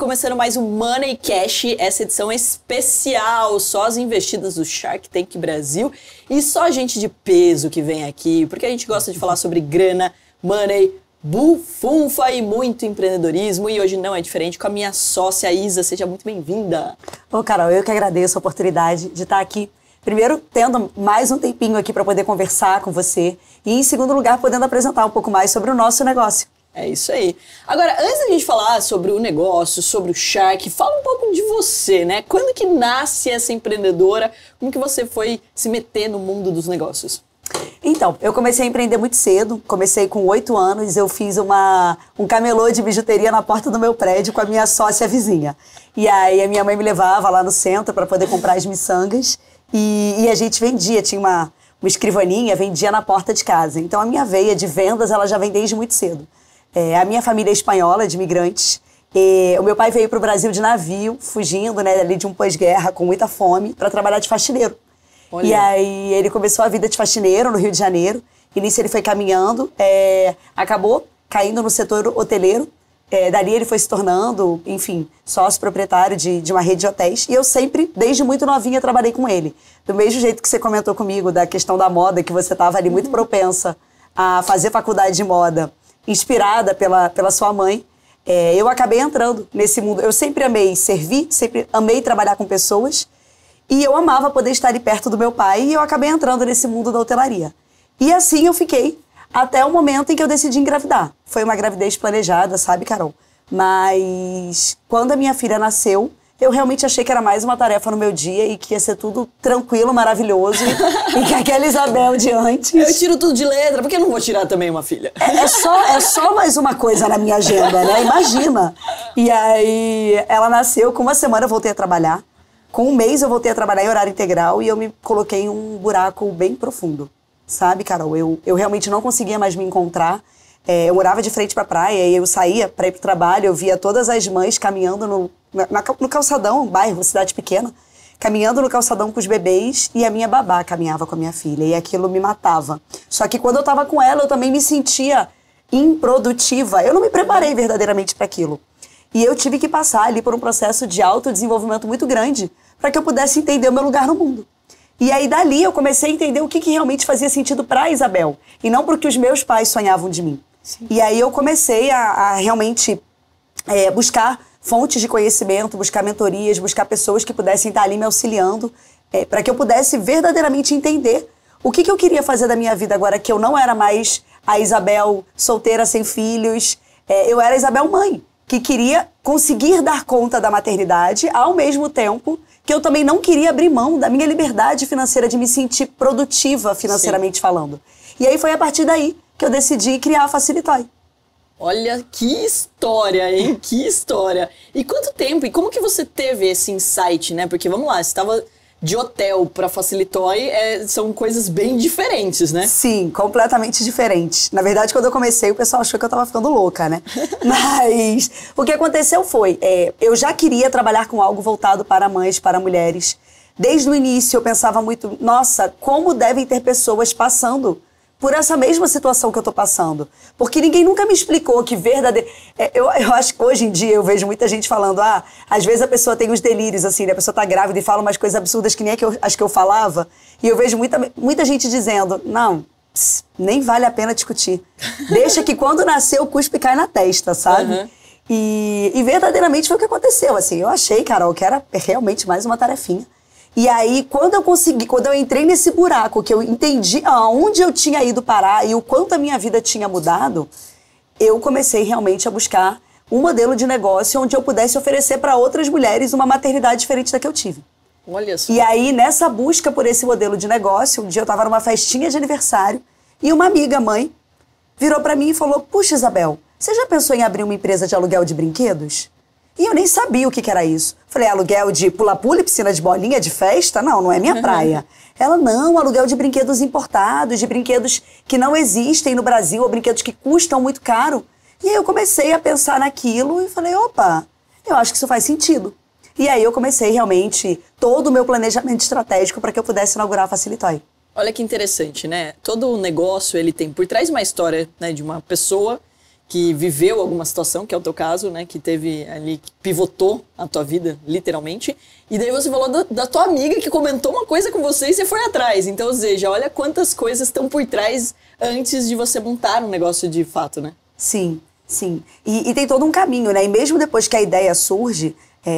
começando mais um Money Cash, essa edição especial, só as investidas do Shark Tank Brasil e só gente de peso que vem aqui, porque a gente gosta de falar sobre grana, money, bufunfa e muito empreendedorismo, e hoje não é diferente com a minha sócia Isa. Seja muito bem-vinda. Ô Carol, eu que agradeço a oportunidade de estar aqui. Primeiro, tendo mais um tempinho aqui para poder conversar com você e, em segundo lugar, podendo apresentar um pouco mais sobre o nosso negócio. É isso aí. Agora, antes da gente falar sobre o negócio, sobre o Shark, fala um pouco de você, né? Quando que nasce essa empreendedora? Como que você foi se meter no mundo dos negócios? Então, eu comecei a empreender muito cedo. Comecei com 8 anos, eu fiz um camelô de bijuteria na porta do meu prédio com a minha sócia vizinha. E aí a minha mãe me levava lá no centro para poder comprar as miçangas e a gente vendia, tinha uma escrivaninha, vendia na porta de casa. Então a minha veia de vendas, ela já vem desde muito cedo. A minha família é espanhola, de imigrantes. O meu pai veio para o Brasil de navio, fugindo, né, ali de um pós-guerra, com muita fome, para trabalhar de faxineiro. Olha. E aí ele começou a vida de faxineiro no Rio de Janeiro. Início ele foi caminhando, acabou caindo no setor hoteleiro. Dali ele foi se tornando, enfim, sócio proprietário de uma rede de hotéis. E eu sempre, desde muito novinha, trabalhei com ele. Do mesmo jeito que você comentou comigo da questão da moda, que você estava ali muito propensa a fazer faculdade de moda, inspirada pela sua mãe, eu acabei entrando nesse mundo. Eu sempre amei servir, sempre amei trabalhar com pessoas e eu amava poder estar ali perto do meu pai e eu acabei entrando nesse mundo da hotelaria. E assim eu fiquei até o momento em que eu decidi engravidar. Foi uma gravidez planejada, sabe, Carol? Mas quando a minha filha nasceu, eu realmente achei que era mais uma tarefa no meu dia e que ia ser tudo tranquilo, maravilhoso e que aquela Isabel de antes... Eu tiro tudo de letra, por que eu não vou tirar também uma filha? É só mais uma coisa na minha agenda, né? Imagina. E aí ela nasceu, com uma semana eu voltei a trabalhar, com um mês eu voltei a trabalhar em horário integral e eu me coloquei em um buraco bem profundo, sabe, Carol? Eu realmente não conseguia mais me encontrar. Eu morava de frente pra praia e eu saía pra ir pro trabalho, eu via todas as mães caminhando no calçadão, bairro, cidade pequena, caminhando no calçadão com os bebês e a minha babá caminhava com a minha filha e aquilo me matava. Só que quando eu tava com ela, eu também me sentia improdutiva. Eu não me preparei verdadeiramente para aquilo. E eu tive que passar ali por um processo de autodesenvolvimento muito grande para que eu pudesse entender o meu lugar no mundo. E aí dali eu comecei a entender o que realmente fazia sentido para Isabel e não porque os meus pais sonhavam de mim. Sim. E aí eu comecei a realmente buscar fontes de conhecimento, buscar mentorias, buscar pessoas que pudessem estar ali me auxiliando para que eu pudesse verdadeiramente entender o que eu queria fazer da minha vida agora que eu não era mais a Isabel solteira sem filhos, eu era a Isabel mãe, que queria conseguir dar conta da maternidade ao mesmo tempo que eu também não queria abrir mão da minha liberdade financeira de me sentir produtiva financeiramente falando. E aí foi a partir daí que eu decidi criar a Facilitoy. Olha que história, hein? Que história! E quanto tempo? E como que você teve esse insight, né? Porque, vamos lá, você estava de hotel para Facilitoy, são coisas bem diferentes, né? Sim, completamente diferentes. Na verdade, quando eu comecei, o pessoal achou que eu estava ficando louca, né? Mas o que aconteceu foi, eu já queria trabalhar com algo voltado para mães, para mulheres. Desde o início, eu pensava muito, nossa, como devem ter pessoas passando por essa mesma situação que eu tô passando. Porque ninguém nunca me explicou que verdadeiro... Eu acho que hoje em dia eu vejo muita gente falando, às vezes a pessoa tem os delírios, assim, né? A pessoa tá grávida e fala umas coisas absurdas que nem as que eu falava. E eu vejo muita gente dizendo, não, nem vale a pena discutir. Deixa que quando nascer o cuspe cai na testa, sabe? Uhum. E verdadeiramente foi o que aconteceu, assim. Eu achei, Carol, que era realmente mais uma tarefinha. E aí, quando eu entrei nesse buraco, que eu entendi aonde eu tinha ido parar e o quanto a minha vida tinha mudado, eu comecei realmente a buscar um modelo de negócio onde eu pudesse oferecer para outras mulheres uma maternidade diferente da que eu tive. Olha só. E aí, nessa busca por esse modelo de negócio, um dia eu estava numa festinha de aniversário e uma amiga, mãe, virou para mim e falou, puxa, Isabel, você já pensou em abrir uma empresa de aluguel de brinquedos? E eu nem sabia o que era isso. Falei, aluguel de pula-pula e piscina de bolinha, de festa? Não é minha praia. Ela, não, aluguel de brinquedos importados, de brinquedos que não existem no Brasil, ou brinquedos que custam muito caro. E aí eu comecei a pensar naquilo e falei, opa, eu acho que isso faz sentido. E aí eu comecei realmente todo o meu planejamento estratégico para que eu pudesse inaugurar a Facilitoy. Olha que interessante, né? Todo o negócio, ele tem por trás uma história, né, de uma pessoa que viveu alguma situação, que é o teu caso, né? Que teve ali, que pivotou a tua vida, literalmente. E daí você falou da tua amiga que comentou uma coisa com você e você foi atrás. Então, ou seja, olha quantas coisas estão por trás antes de você montar um negócio de fato, né? Sim, sim. E tem todo um caminho, né? E mesmo depois que a ideia surge,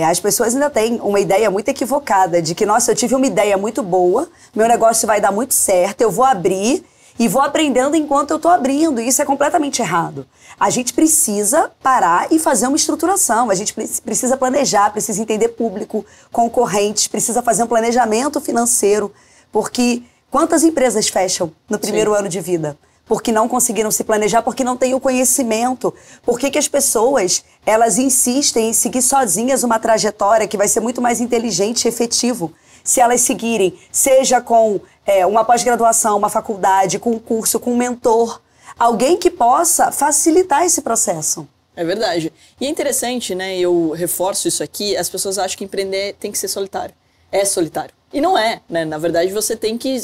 as pessoas ainda têm uma ideia muito equivocada de que, nossa, eu tive uma ideia muito boa, meu negócio vai dar muito certo, eu vou abrir e vou aprendendo enquanto eu tô abrindo. E isso é completamente errado. A gente precisa parar e fazer uma estruturação. A gente precisa planejar, precisa entender público, concorrentes, precisa fazer um planejamento financeiro. Porque quantas empresas fecham no primeiro ano de vida? Porque não conseguiram se planejar, porque não têm o conhecimento. Por que as pessoas, elas insistem em seguir sozinhas uma trajetória que vai ser muito mais inteligente e efetivo se elas seguirem, seja com uma pós-graduação, uma faculdade, com um curso, com um mentor, alguém que possa facilitar esse processo. É verdade. E é interessante, né, eu reforço isso aqui, as pessoas acham que empreender tem que ser solitário. É solitário. E não é, né? Na verdade, você tem que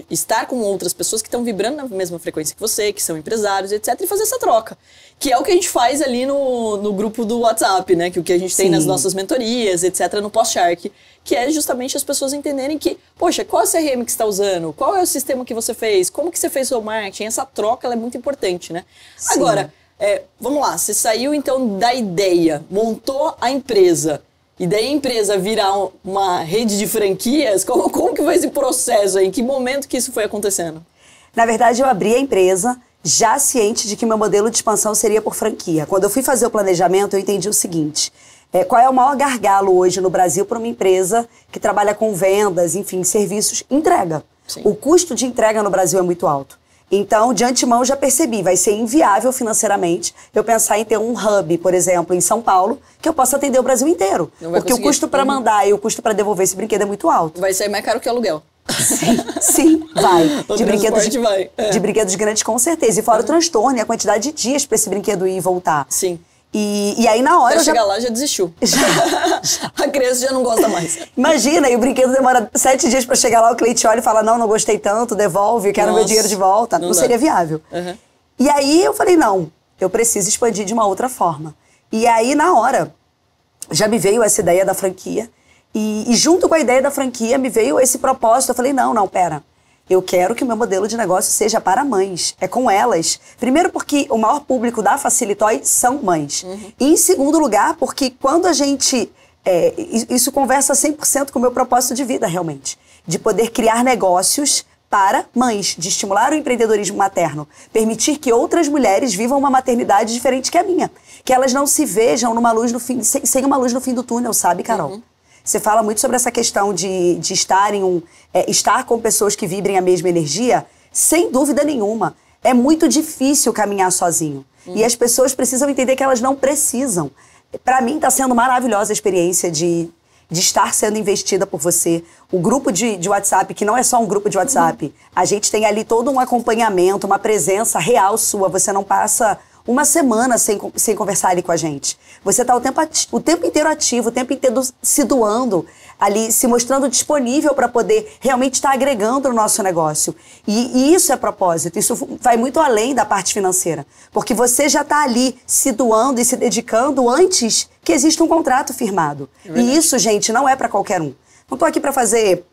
estar com outras pessoas que estão vibrando na mesma frequência que você, que são empresários, etc. E fazer essa troca. Que é o que a gente faz ali no grupo do WhatsApp, né? Que o que a gente tem nas nossas mentorias, etc. no Post-Shark. Que é justamente as pessoas entenderem que, poxa, qual é o CRM que você está usando? Qual é o sistema que você fez? Como que você fez o seu marketing? Essa troca ela é muito importante, né? Sim. Agora, vamos lá. Você saiu, então, da ideia, montou a empresa. E daí a empresa virar uma rede de franquias, como que foi esse processo aí? Em que momento que isso foi acontecendo? Na verdade, eu abri a empresa já ciente de que meu modelo de expansão seria por franquia. Quando eu fui fazer o planejamento, eu entendi o seguinte: qual é o maior gargalo hoje no Brasil para uma empresa que trabalha com vendas, enfim, serviços? Entrega. Sim. O custo de entrega no Brasil é muito alto. Então, de antemão, eu já percebi, vai ser inviável financeiramente eu pensar em ter um hub, por exemplo, em São Paulo, que eu possa atender o Brasil inteiro. Porque o custo para mandar e o custo para devolver esse brinquedo é muito alto. Vai sair mais caro que aluguel. Sim, vai. De brinquedos grandes, com certeza. E fora o transtorno e a quantidade de dias para esse brinquedo ir e voltar. Sim. E aí, na hora. Pra chegar lá, já desistiu. A criança já não gosta mais. Imagina, e o brinquedo demora 7 dias pra chegar lá, o cliente olha e fala: não gostei tanto, devolve, quero meu dinheiro de volta. Não seria viável. Uhum. E aí eu falei: não, eu preciso expandir de uma outra forma. E aí, na hora, já me veio essa ideia da franquia. E junto com a ideia da franquia, me veio esse propósito. Eu falei: não, pera. Eu quero que o meu modelo de negócio seja para mães. É com elas. Primeiro porque o maior público da Facilitoy são mães. Uhum. E em segundo lugar, porque quando a gente... isso conversa 100% com o meu propósito de vida, realmente. De poder criar negócios para mães. De estimular o empreendedorismo materno. Permitir que outras mulheres vivam uma maternidade diferente que a minha. Que elas não se vejam numa luz no fim, sem uma luz no fim do túnel, sabe, Carol? Uhum. Você fala muito sobre essa questão de estar com pessoas que vibrem a mesma energia. Sem dúvida nenhuma. É muito difícil caminhar sozinho. E as pessoas precisam entender que elas não precisam. Para mim, está sendo maravilhosa a experiência de estar sendo investida por você. O grupo de WhatsApp, que não é só um grupo de WhatsApp. A gente tem ali todo um acompanhamento, uma presença real sua. Você não passa uma semana sem conversar ali com a gente. Você está o tempo inteiro ativo, o tempo inteiro se doando, ali se mostrando disponível para poder realmente estar agregando no nosso negócio. E isso é propósito, isso vai muito além da parte financeira. Porque você já está ali se doando e se dedicando antes que exista um contrato firmado. E isso, gente, não é para qualquer um. Não estou aqui para fazer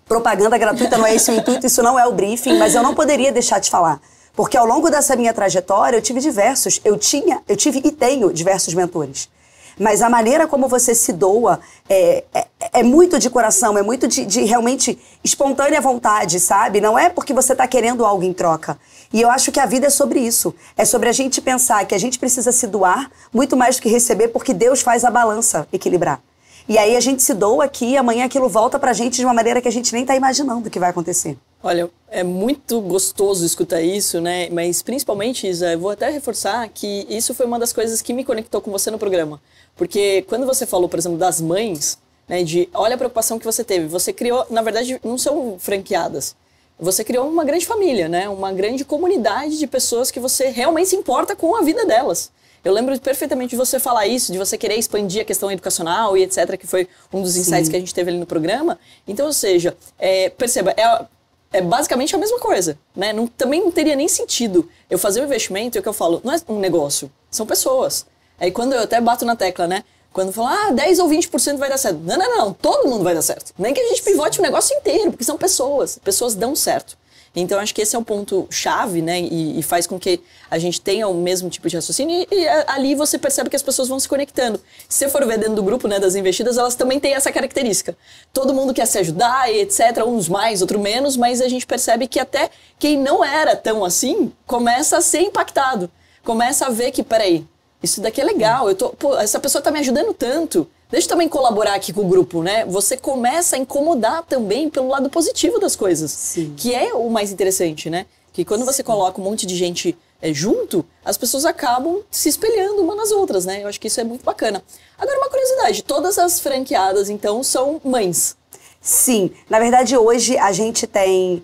propaganda gratuita, não é esse o intuito, isso não é o briefing, mas eu não poderia deixar de falar. Porque ao longo dessa minha trajetória, eu tive e tenho diversos mentores. Mas a maneira como você se doa é muito de coração, é muito de realmente espontânea vontade, sabe? Não é porque você está querendo algo em troca. E eu acho que a vida é sobre isso. É sobre a gente pensar que a gente precisa se doar muito mais do que receber, porque Deus faz a balança equilibrar. E aí a gente se doa aqui e amanhã aquilo volta pra gente de uma maneira que a gente nem tá imaginando que vai acontecer. Olha, é muito gostoso escutar isso, né? Mas principalmente, Isa, eu vou até reforçar que isso foi uma das coisas que me conectou com você no programa. Porque quando você falou, por exemplo, das mães, né? Olha a preocupação que você teve. Você criou, na verdade, não são franqueadas. Você criou uma grande família, né? Uma grande comunidade de pessoas que você realmente se importa com a vida delas. Eu lembro perfeitamente de você falar isso, de você querer expandir a questão educacional e etc., que foi um dos insights que a gente teve ali no programa. Então, ou seja, perceba, é basicamente a mesma coisa, né? Também não teria nem sentido eu fazer um investimento, é o que eu falo, não é um negócio, são pessoas. Aí quando eu até bato na tecla, né? Quando falam, 10 ou 20% vai dar certo. Não, todo mundo vai dar certo. Nem que a gente pivote o negócio inteiro, porque são pessoas dão certo. Então, acho que esse é o ponto chave, né? E faz com que a gente tenha o mesmo tipo de raciocínio. E ali você percebe que as pessoas vão se conectando. Se você for ver dentro do grupo, né, das investidas, elas também têm essa característica. Todo mundo quer se ajudar, e etc. Uns mais, outros menos. Mas a gente percebe que até quem não era tão assim, começa a ser impactado. Começa a ver que, peraí, isso daqui é legal. Essa pessoa tá me ajudando tanto. Deixa eu também colaborar aqui com o grupo, né? Você começa a incomodar também pelo lado positivo das coisas. Sim. Que é o mais interessante, né? Que quando você coloca um monte de gente junto, as pessoas acabam se espelhando uma nas outras, né? Eu acho que isso é muito bacana. Agora, uma curiosidade. Todas as franqueadas, então, são mães. Sim. Na verdade, hoje a gente tem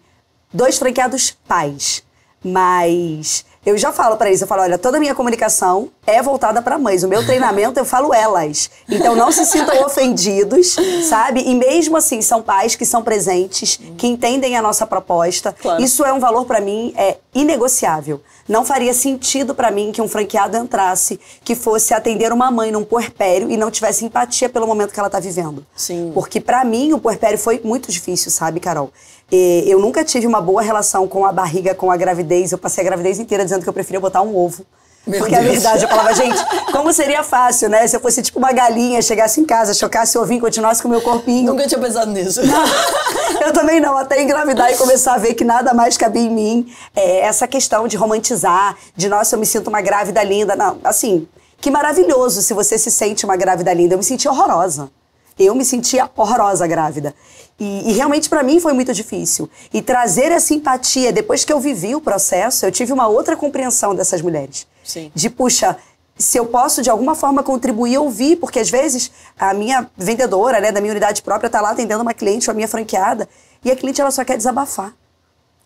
2 franqueados pais. Mas eu já falo pra eles, eu falo, olha, toda a minha comunicação é voltada pra mães. O meu treinamento eu falo elas. Então não se sintam ofendidos, sabe? E mesmo assim, são pais que são presentes, que entendem a nossa proposta. Claro. Isso é um valor pra mim inegociável. Não faria sentido pra mim que um franqueado entrasse, que fosse atender uma mãe num puerpério e não tivesse empatia pelo momento que ela tá vivendo. Sim. Porque pra mim o puerpério foi muito difícil, sabe, Carol? Eu nunca tive uma boa relação com a barriga, com a gravidez. Eu passei a gravidez inteira dizendo que eu preferia botar um ovo. Porque a verdade, eu falava, gente, como seria fácil, né? Se eu fosse tipo uma galinha, chegasse em casa, chocasse o ovinho, continuasse com o meu corpinho. Nunca tinha pensado nisso. Não, eu também não, até engravidar e começar a ver que nada mais cabia em mim. Essa questão de romantizar, de nossa, eu me sinto uma grávida linda. Não, assim, que maravilhoso se você se sente uma grávida linda. Eu me senti horrorosa. Eu me sentia horrorosa grávida. E realmente pra mim foi muito difícil. E trazer essa empatia, depois que eu vivi o processo, eu tive uma outra compreensão dessas mulheres. Sim. De, puxa, se eu posso de alguma forma contribuir, ouvir, porque às vezes a minha vendedora, né, da minha unidade própria, tá lá atendendo uma cliente ou a minha franqueada, e a cliente ela só quer desabafar.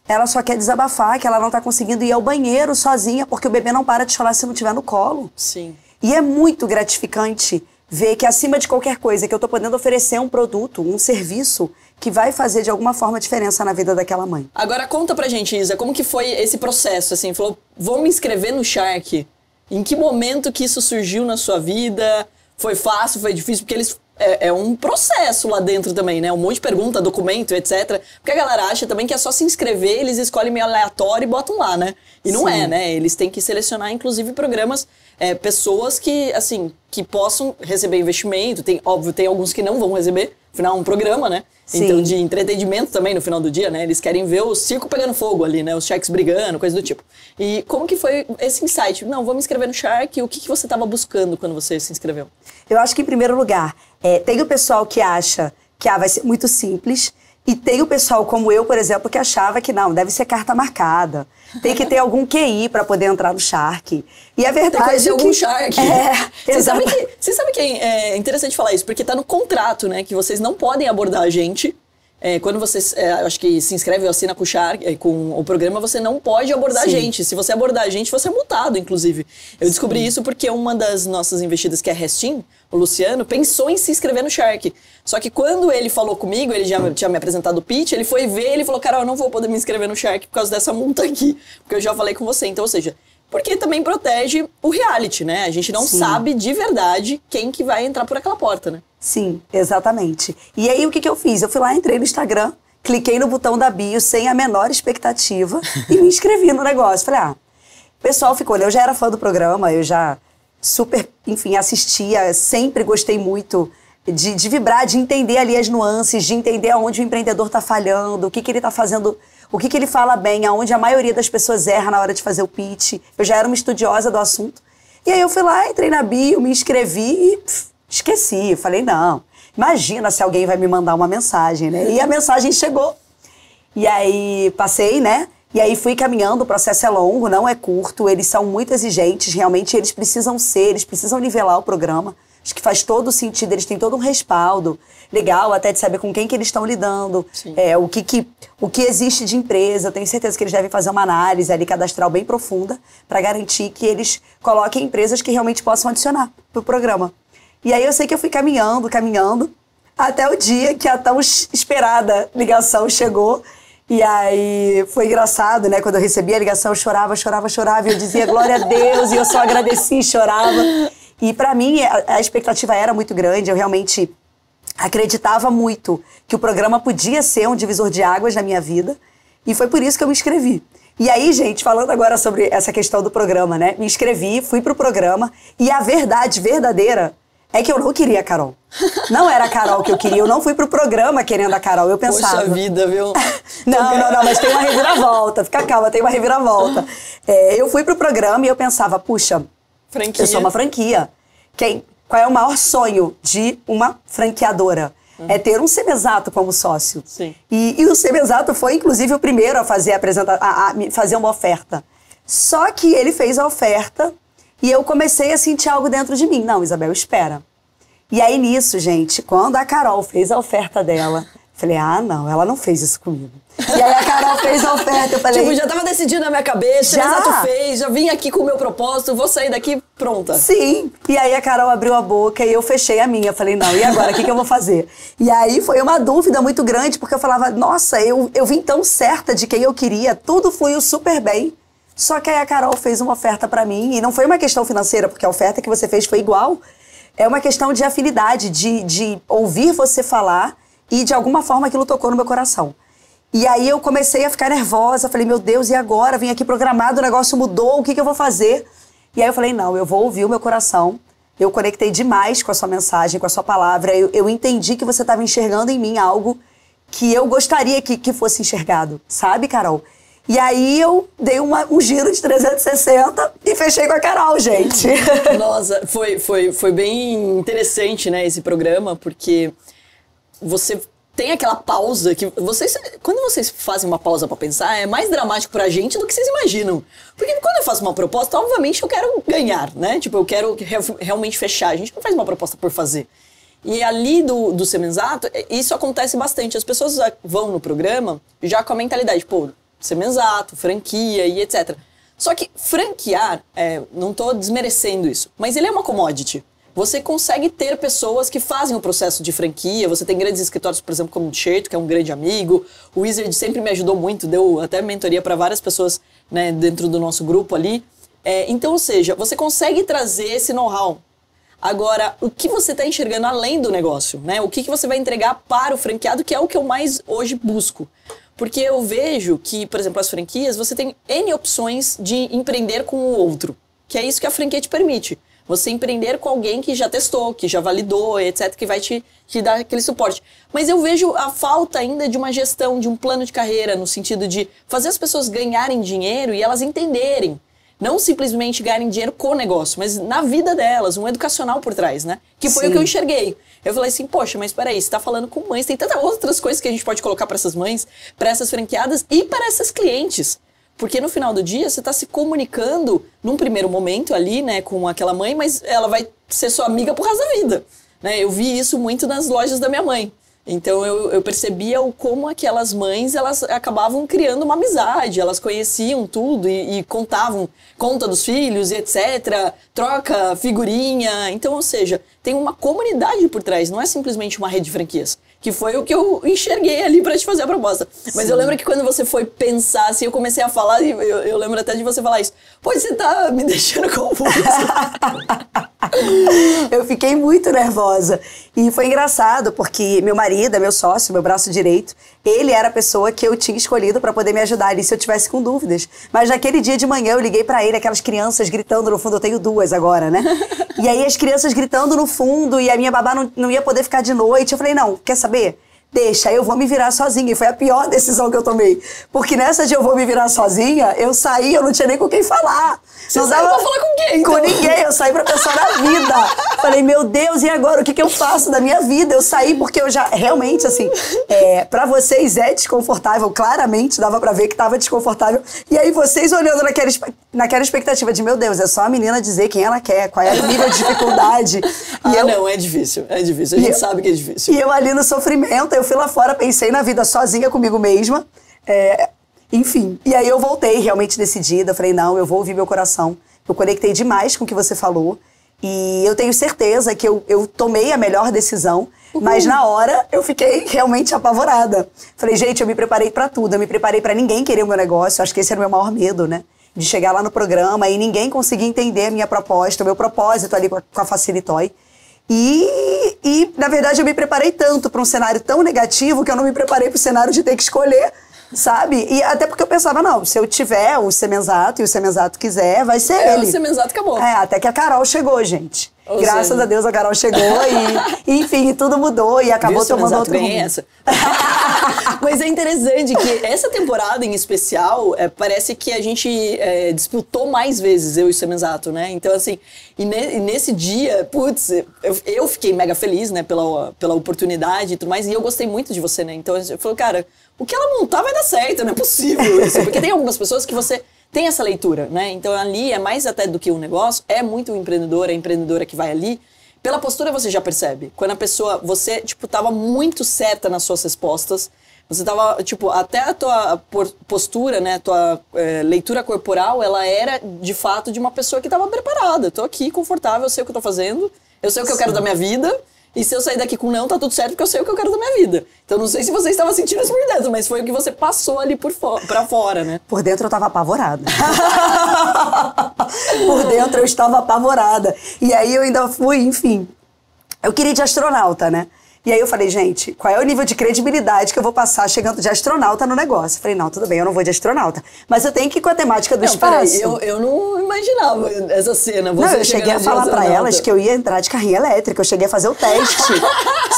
Ela só quer desabafar que ela não tá conseguindo ir ao banheiro sozinha, porque o bebê não para de chorar se não tiver no colo. Sim. E é muito gratificante ver que acima de qualquer coisa que eu tô podendo oferecer um produto, um serviço que vai fazer de alguma forma diferença na vida daquela mãe. Agora conta pra gente, Isa, como que foi esse processo, assim, falou, vou me inscrever no Shark. Em que momento que isso surgiu na sua vida? Foi fácil, foi difícil? Porque eles é um processo lá dentro também, né? Um monte de pergunta, documento, etc. Porque a galera acha também que é só se inscrever, eles escolhem meio aleatório e botam lá, né? E não é, né? Eles têm que selecionar, inclusive, programas, pessoas que, assim, que possam receber investimento. Óbvio, tem alguns que não vão receber. Afinal, é um programa, né? Sim. Então, de entretenimento também no final do dia, né? Eles querem ver o circo pegando fogo ali, né? Os Sharks brigando, coisa do tipo. E como que foi esse insight? Não, vou me inscrever no Shark. O que você estava buscando quando você se inscreveu? Eu acho que, em primeiro lugar, tem o pessoal que acha que vai ser muito simples. E tem o pessoal como eu, por exemplo, que achava que não, deve ser carta marcada. Tem que ter algum QI para poder entrar no Shark. E a verdade é que... algum Shark. Você sabe que é interessante falar isso, porque tá no contrato, né? Que vocês não podem abordar a gente. Quando você, acho que se inscreve ou assina com o Shark, com o programa, você não pode abordar a gente. Se você abordar a gente, você é multado, inclusive. Eu descobri isso porque uma das nossas investidas, que é a Restin, o Luciano, pensou em se inscrever no Shark. Só que quando ele falou comigo, ele já tinha me apresentado o pitch, ele foi ver, ele falou, Carol, eu não vou poder me inscrever no Shark por causa dessa multa aqui. Porque eu já falei com você. Então, ou seja, porque também protege o reality, né? A gente não sabe de verdade quem que vai entrar por aquela porta, né? Sim, exatamente. E aí, o que eu fiz? Eu fui lá, entrei no Instagram, cliquei no botão da bio sem a menor expectativa e me inscrevi no negócio. Falei, o pessoal ficou, eu já era fã do programa, eu já super, enfim, assistia, sempre gostei muito de vibrar, de entender ali as nuances, de entender aonde o empreendedor tá falhando, o que ele tá fazendo, o que ele fala bem, aonde a maioria das pessoas erra na hora de fazer o pitch. Eu já era uma estudiosa do assunto. E aí eu fui lá, entrei na bio, me inscrevi e esqueci. Falei, não, imagina se alguém vai me mandar uma mensagem, né? E a mensagem chegou. E aí passei, né? E aí fui caminhando, o processo é longo, não é curto, eles são muito exigentes, realmente eles precisam nivelar o programa. Acho que faz todo sentido, eles têm todo um respaldo legal, até de saber com quem que eles estão lidando, o que existe de empresa. Eu tenho certeza que eles devem fazer uma análise ali cadastral bem profunda para garantir que eles coloquem empresas que realmente possam adicionar pro programa. E aí eu sei que eu fui caminhando, até o dia que a tão esperada ligação chegou E aí foi engraçado, né? Quando eu recebi a ligação, eu chorava. E eu dizia, glória a Deus, e eu só agradeci e chorava. E pra mim, a expectativa era muito grande, eu realmente acreditava muito que o programa podia ser um divisor de águas na minha vida. E foi por isso que eu me inscrevi. E aí, gente, falando agora sobre essa questão do programa, né? Me inscrevi, fui pro programa. E a verdade verdadeira é que eu não queria a Carol. Não era a Carol que eu queria. Eu não fui pro programa querendo a Carol. Eu pensava... Poxa vida, viu? Não, mas tem uma reviravolta. Fica calma, tem uma reviravolta. Eu fui pro programa e eu pensava, puxa, franquia. Eu sou uma franquia. Qual é o maior sonho de uma franqueadora? É ter um Semenzato como sócio. Sim. E o Semenzato foi, inclusive, o primeiro a fazer fazer uma oferta. Só que ele fez a oferta e eu comecei a sentir algo dentro de mim. Não, Isabel, espera. E aí, nisso, gente, quando a Carol fez a oferta dela, falei, não, ela não fez isso comigo. E aí a Carol fez a oferta, eu falei... Tipo, já tava decidido na minha cabeça, o Semenzato fez, já vim aqui com o meu propósito, vou sair daqui pronta. Sim, e aí a Carol abriu a boca e eu fechei a minha. Falei, não, e agora, o que eu vou fazer? E aí foi uma dúvida muito grande, porque eu falava, nossa, eu vim tão certa de quem eu queria, tudo fluiu super bem. Só que aí a Carol fez uma oferta pra mim, e não foi uma questão financeira, porque a oferta que você fez foi igual. É uma questão de afinidade, de ouvir você falar, e de alguma forma aquilo tocou no meu coração. E aí eu comecei a ficar nervosa, falei, meu Deus, e agora? Vim aqui programado, o negócio mudou, o que eu vou fazer? E aí eu falei, não, eu vou ouvir o meu coração. Eu conectei demais com a sua mensagem, com a sua palavra. Eu entendi que você estava enxergando em mim algo que eu gostaria que fosse enxergado. Sabe, Carol? E aí eu dei um giro de 360 e fechei com a Carol, gente. Nossa, foi bem interessante, né, esse programa, porque você... Tem aquela pausa que quando vocês fazem uma pausa pra pensar, é mais dramático pra gente do que vocês imaginam. Porque quando eu faço uma proposta, obviamente eu quero ganhar, né? Tipo, eu quero realmente fechar. A gente não faz uma proposta por fazer. E ali do Semenzato, isso acontece bastante. As pessoas vão no programa já com a mentalidade, pô, Semenzato, franquia e etc. Só que franquear, não tô desmerecendo isso, mas ele é uma commodity. Você consegue ter pessoas que fazem o processo de franquia. Você tem grandes escritórios, por exemplo, como o Tcheito, que é um grande amigo. O Wizard sempre me ajudou muito, deu até mentoria para várias pessoas, né, dentro do nosso grupo ali. Então, ou seja, você consegue trazer esse know-how. Agora, o que você está enxergando além do negócio, né? O que você vai entregar para o franqueado, que é o que eu mais hoje busco. Porque eu vejo que, por exemplo, as franquias, você tem N opções de empreender com o outro. Que é isso que a franquia te permite. Você empreender com alguém que já testou, que já validou, etc., que vai te dar aquele suporte. Mas eu vejo a falta ainda de uma gestão, de um plano de carreira, no sentido de fazer as pessoas ganharem dinheiro e elas entenderem. Não simplesmente ganharem dinheiro com o negócio, mas na vida delas, um educacional por trás, né? Que foi o que eu enxerguei. Eu falei assim, poxa, mas peraí, você tá falando com mães, tem tantas outras coisas que a gente pode colocar para essas mães, para essas franqueadas e para essas clientes. Porque no final do dia, você está se comunicando num primeiro momento ali, né, com aquela mãe, mas ela vai ser sua amiga pro resto da vida, né? Eu vi isso muito nas lojas da minha mãe. Então eu percebia como aquelas mães, elas acabavam criando uma amizade, elas conheciam tudo e contavam conta dos filhos e etc, troca figurinha. Então, ou seja, tem uma comunidade por trás, não é simplesmente uma rede de franquias. Que foi o que eu enxerguei ali pra te fazer a proposta. Mas eu lembro que quando você foi pensar, assim, eu comecei a falar, e eu lembro até de você falar isso. Pô, você tá me deixando confusa. Eu fiquei muito nervosa. E foi engraçado, porque meu marido, meu sócio, meu braço direito, ele era a pessoa que eu tinha escolhido pra poder me ajudar ali se eu tivesse com dúvidas. Mas naquele dia de manhã eu liguei pra ele, aquelas crianças gritando no fundo, eu tenho duas agora, né? E aí as crianças gritando no fundo e a minha babá não ia poder ficar de noite. Eu falei, não, quer saber? Deixa, eu vou me virar sozinha. E foi a pior decisão que eu tomei. Porque nessa de eu vou me virar sozinha, eu saí, eu não tinha nem com quem falar. Você não saiu pra falar com quem? Então? Com ninguém, eu saí pra pensar na vida. Falei, meu Deus, e agora? O que eu faço da minha vida? Eu saí porque eu já, realmente, assim, pra vocês é desconfortável, claramente, dava pra ver que tava desconfortável. E aí vocês olhando naquela expectativa de, meu Deus, é só a menina dizer quem ela quer, qual é o nível de dificuldade. Não, é difícil, a gente sabe que é difícil. E eu ali no sofrimento, eu fui lá fora, pensei na vida sozinha comigo mesma. Enfim, e aí eu voltei realmente decidida. Eu falei, não, eu vou ouvir meu coração. Eu conectei demais com o que você falou. E eu tenho certeza que eu tomei a melhor decisão, mas na hora eu fiquei realmente apavorada. Falei, gente, eu me preparei pra tudo, eu me preparei pra ninguém querer o meu negócio, acho que esse era o meu maior medo, né? De chegar lá no programa e ninguém conseguir entender a minha proposta, o meu propósito ali com a Facilitoy. E, na verdade, eu me preparei tanto para um cenário tão negativo que eu não me preparei para o cenário de ter que escolher, sabe? E até porque eu pensava, não, se eu tiver o Semenzato e o Semenzato quiser, vai ser ele. O Semenzato acabou. Até que a Carol chegou, gente. Ou Graças seja... a Deus a Carol chegou e, enfim, tudo mudou e acabou tomando outro rumo. Essa. Mas é interessante que essa temporada em especial, parece que a gente disputou mais vezes, eu e o Semenzato, né? Então, assim, e nesse dia, putz, eu fiquei mega feliz, né, pela oportunidade e tudo mais, e eu gostei muito de você, né? Então, eu falei, cara, o que ela montar vai dar certo, não é possível isso. Porque tem algumas pessoas que você tem essa leitura, né? Então ali é mais até do que um negócio, é muito um empreendedor, a empreendedora que vai ali. Pela postura você já percebe. Quando a pessoa, você, tipo, tava muito certa nas suas respostas, você tava, tipo, até a tua postura, né, a tua leitura corporal, ela era, de fato, de uma pessoa que tava preparada. Eu tô aqui, confortável, eu sei o que eu tô fazendo, eu sei o que eu quero da minha vida. E se eu sair daqui com não, tá tudo certo, porque eu sei o que eu quero da minha vida. Então não sei se você estava sentindo isso por dentro, mas foi o que você passou ali pra fora, né? Por dentro eu tava apavorada. Por dentro eu estava apavorada. E aí eu ainda fui, enfim... Eu queria ir de astronauta, né? E aí eu falei, gente, qual é o nível de credibilidade que eu vou passar chegando de astronauta no negócio? Eu falei, não, tudo bem, eu não vou de astronauta. Mas eu tenho que ir com a temática do espaço. Peraí, eu não imaginava essa cena. Você não, eu cheguei a falar pra elas que eu ia entrar de carrinho elétrico, eu cheguei a fazer o teste.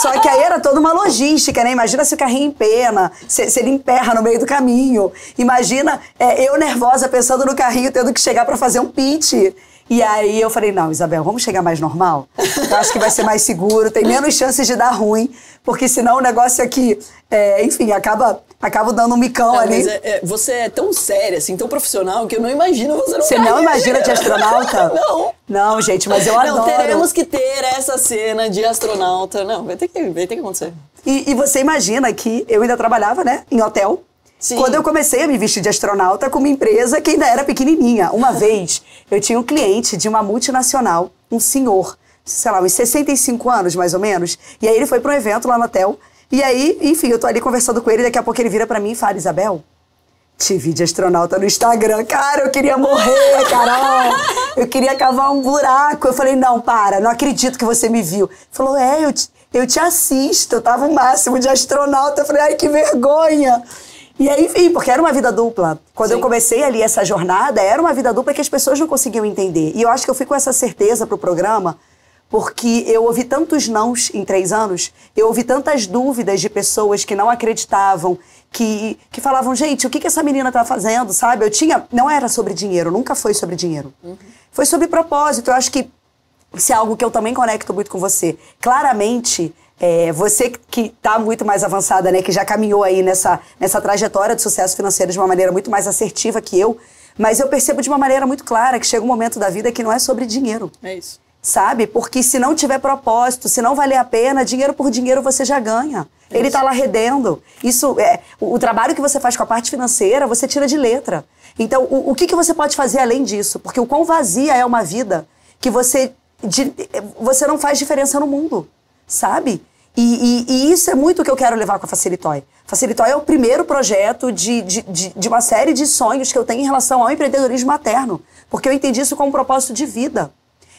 Só que aí era toda uma logística, né? Imagina se o carrinho empena, se ele emperra no meio do caminho. Imagina eu nervosa pensando no carrinho, tendo que chegar pra fazer um pitch. E aí eu falei, não, Isabel, vamos chegar mais normal? Eu acho que vai ser mais seguro, tem menos chances de dar ruim, porque senão o negócio aqui, enfim, acaba dando um micão ali. Mas você é tão séria, assim, tão profissional, que eu não imagino você não. Você não imagina de astronauta? Não. Não, gente, mas eu adoro. Não, teremos que ter essa cena de astronauta. Não, vai ter que acontecer. E você imagina que eu ainda trabalhava, né, em hotel. Sim. Quando eu comecei a me vestir de astronauta com uma empresa que ainda era pequenininha. Uma vez, eu tinha um cliente de uma multinacional, um senhor, sei lá, uns 65 anos, mais ou menos. E aí ele foi para um evento lá no hotel. E aí, enfim, eu tô ali conversando com ele e daqui a pouco ele vira para mim e fala, Isabel, te vi de astronauta no Instagram. Cara, eu queria morrer, Carol. Eu queria cavar um buraco. Eu falei, não, não acredito que você me viu. Ele falou, eu te assisto, eu tava o máximo de astronauta. Eu falei, ai, que vergonha. E aí, enfim, porque era uma vida dupla. Quando eu comecei ali essa jornada, era uma vida dupla que as pessoas não conseguiam entender. E eu acho que eu fui com essa certeza pro programa, porque eu ouvi tantos nãos em 3 anos, eu ouvi tantas dúvidas de pessoas que não acreditavam, que falavam, gente, o que essa menina tá fazendo, sabe? Não era sobre dinheiro, nunca foi sobre dinheiro. Uhum. Foi sobre propósito. Eu acho que isso é algo que eu também conecto muito com você. Claramente... você que está muito mais avançada, né, que já caminhou aí nessa trajetória de sucesso financeiro de uma maneira muito mais assertiva que eu, mas eu percebo de uma maneira muito clara que chega um momento da vida que não é sobre dinheiro. É isso. Sabe? Porque se não tiver propósito, se não valer a pena, dinheiro por dinheiro você já ganha. Ele está lá redendo. Isso o trabalho que você faz com a parte financeira, você tira de letra. Então, o que você pode fazer além disso? Porque o quão vazia é uma vida que você não faz diferença no mundo, sabe? E isso é muito o que eu quero levar com a Facilitoy. Facilitoy é o primeiro projeto de uma série de sonhos que eu tenho em relação ao empreendedorismo materno. Porque eu entendi isso como um propósito de vida.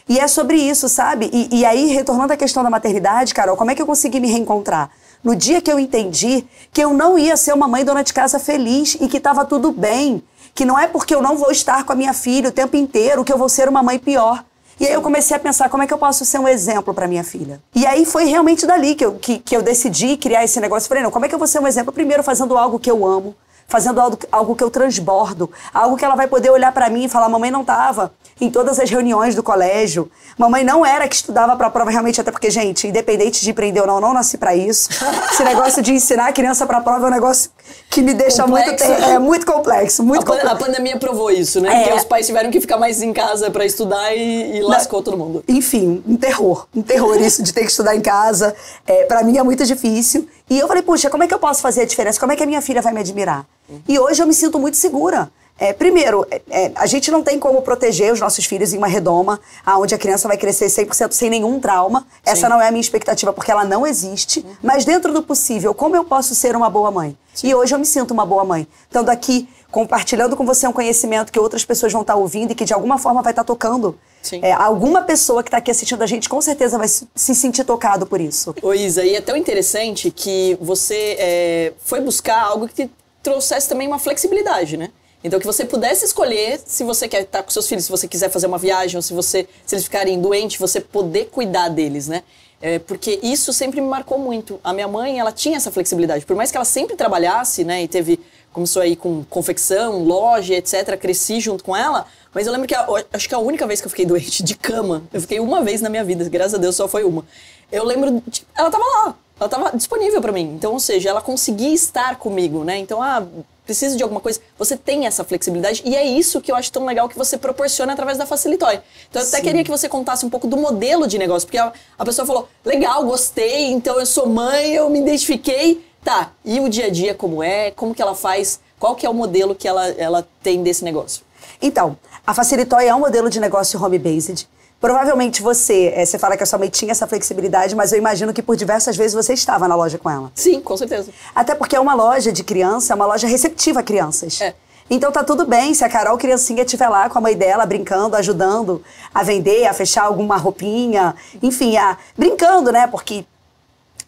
E é sobre isso, sabe? E aí, retornando à questão da maternidade, Carol, como é que eu consegui me reencontrar? No dia que eu entendi que eu não ia ser uma mãe dona de casa feliz e que estava tudo bem. Que não é porque eu não vou estar com a minha filha o tempo inteiro que eu vou ser uma mãe pior. E aí eu comecei a pensar, como é que eu posso ser um exemplo para minha filha? E aí foi realmente dali que eu decidi criar esse negócio. Falei, não, como é que eu vou ser um exemplo? Primeiro, fazendo algo que eu amo, fazendo algo que eu transbordo, algo que ela vai poder olhar para mim e falar, mamãe não estava em todas as reuniões do colégio, mamãe não era que estudava para a prova realmente, até porque, gente, independente de empreender ou não nasci para isso. Esse negócio de ensinar a criança para a prova é um negócio que me deixa complexo. Muito complexo, muito complexo. A pandemia provou isso, né? Porque os pais tiveram que ficar mais em casa para estudar e lascou todo mundo. Enfim, um terror isso de ter que estudar em casa. Para mim é muito difícil. E eu falei, puxa, como é que eu posso fazer a diferença? Como é que a minha filha vai me admirar? E hoje eu me sinto muito segura. Primeiro, a gente não tem como proteger os nossos filhos em uma redoma, onde a criança vai crescer 100% sem nenhum trauma. Essa não é a minha expectativa, porque ela não existe. Mas dentro do possível, como eu posso ser uma boa mãe? Sim. E hoje eu me sinto uma boa mãe. Estando aqui, compartilhando com você um conhecimento que outras pessoas vão estar ouvindo e que de alguma forma vai estar tocando. Alguma pessoa que está aqui assistindo a gente com certeza vai se sentir tocado por isso. Ô Isa, e é tão interessante que você foi buscar algo que te trouxesse também uma flexibilidade, né? Então, que você pudesse escolher se você quer estar com seus filhos, se você quiser fazer uma viagem, ou se eles ficarem doentes, você poder cuidar deles, né? Porque isso sempre me marcou muito. A minha mãe, ela tinha essa flexibilidade. Por mais que ela sempre trabalhasse, né? E começou aí com confecção, loja, etc. Cresci junto com ela. Mas eu lembro que acho que a única vez que eu fiquei doente de cama, eu fiquei uma vez na minha vida, graças a Deus só foi uma. Eu lembro, ela tava lá, ela tava disponível pra mim. Então, ou seja, ela conseguia estar comigo, né? Então, precisa de alguma coisa, você tem essa flexibilidade e é isso que eu acho tão legal que você proporciona através da Facilitoy. Então eu até queria que você contasse um pouco do modelo de negócio, porque a pessoa falou, legal, gostei, então eu sou mãe, eu me identifiquei, tá, e o dia a dia como que ela faz, qual que é o modelo que ela tem desse negócio? Então, a Facilitoy é um modelo de negócio home-based. Provavelmente você fala que a sua mãe tinha essa flexibilidade, mas eu imagino que por diversas vezes você estava na loja com ela. Sim, com certeza. Até porque é uma loja de criança, é uma loja receptiva a crianças. Então tá tudo bem se a Carol criancinha estiver lá com a mãe dela, brincando, ajudando a vender, a fechar alguma roupinha, enfim, brincando, né? Porque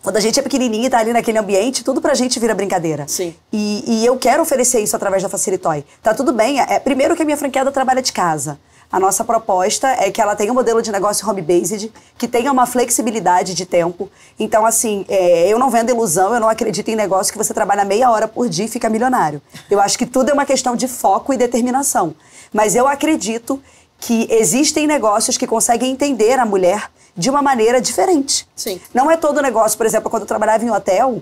quando a gente é pequenininha e tá ali naquele ambiente, tudo pra gente vira brincadeira. Sim. E eu quero oferecer isso através da Facilitoy. Tá tudo bem, primeiro que a minha franqueada trabalha de casa. A nossa proposta é que ela tenha um modelo de negócio home-based, que tenha uma flexibilidade de tempo. Então, assim, eu não vendo ilusão, eu não acredito em negócio que você trabalha meia hora por dia e fica milionário. Eu acho que tudo é uma questão de foco e determinação. Mas eu acredito que existem negócios que conseguem entender a mulher de uma maneira diferente. Sim. Não é todo negócio, por exemplo, quando eu trabalhava em hotel,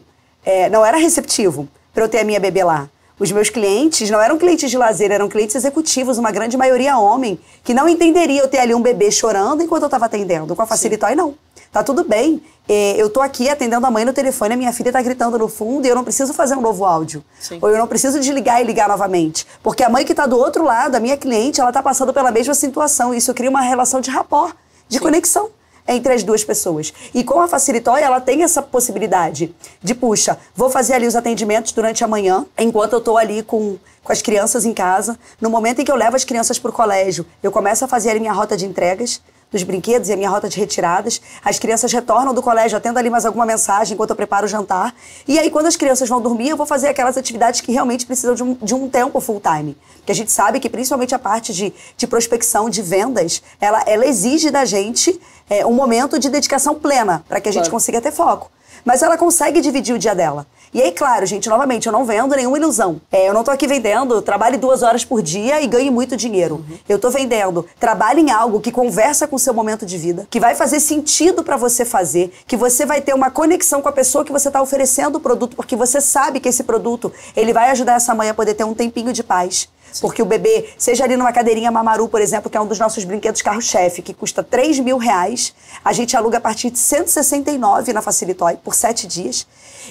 não era receptivo para eu ter a minha bebê lá. Os meus clientes não eram clientes de lazer, eram clientes executivos, uma grande maioria homem, que não entenderia eu ter ali um bebê chorando enquanto eu estava atendendo. Com a Facilitoy, não. Tá tudo bem. Eu tô aqui atendendo a mãe no telefone, a minha filha tá gritando no fundo e eu não preciso fazer um novo áudio. Sim. Ou eu não preciso desligar e ligar novamente. Porque a mãe que tá do outro lado, a minha cliente, ela tá passando pela mesma situação. E isso cria uma relação de rapport, de conexão entre as duas pessoas. E com a Facilitoy, ela tem essa possibilidade de, puxa, vou fazer ali os atendimentos durante a manhã, enquanto eu tô ali com as crianças em casa. No momento em que eu levo as crianças pro colégio, eu começo a fazer ali minha rota de entregas dos brinquedos e a minha rota de retiradas. As crianças retornam do colégio, atendo ali mais alguma mensagem enquanto eu preparo o jantar. E aí, quando as crianças vão dormir, eu vou fazer aquelas atividades que realmente precisam de um tempo full time. Porque a gente sabe que, principalmente a parte de prospecção, de vendas, ela exige da gente um momento de dedicação plena, para que a gente consiga ter foco. Mas ela consegue dividir o dia dela. E aí, claro, gente, novamente, eu não vendo nenhuma ilusão. Eu não tô aqui vendendo, trabalhe 2 horas por dia e ganhe muito dinheiro. Eu tô vendendo, trabalhe em algo que conversa com o seu momento de vida, que vai fazer sentido pra você fazer, que você vai ter uma conexão com a pessoa que você tá oferecendo o produto, porque você sabe que esse produto, ele vai ajudar essa mãe a poder ter um tempinho de paz. Porque o bebê, seja ali numa cadeirinha Mamaru, por exemplo, que é um dos nossos brinquedos carro-chefe, que custa R$3.000, a gente aluga a partir de R$169 na Facilitoy por 7 dias.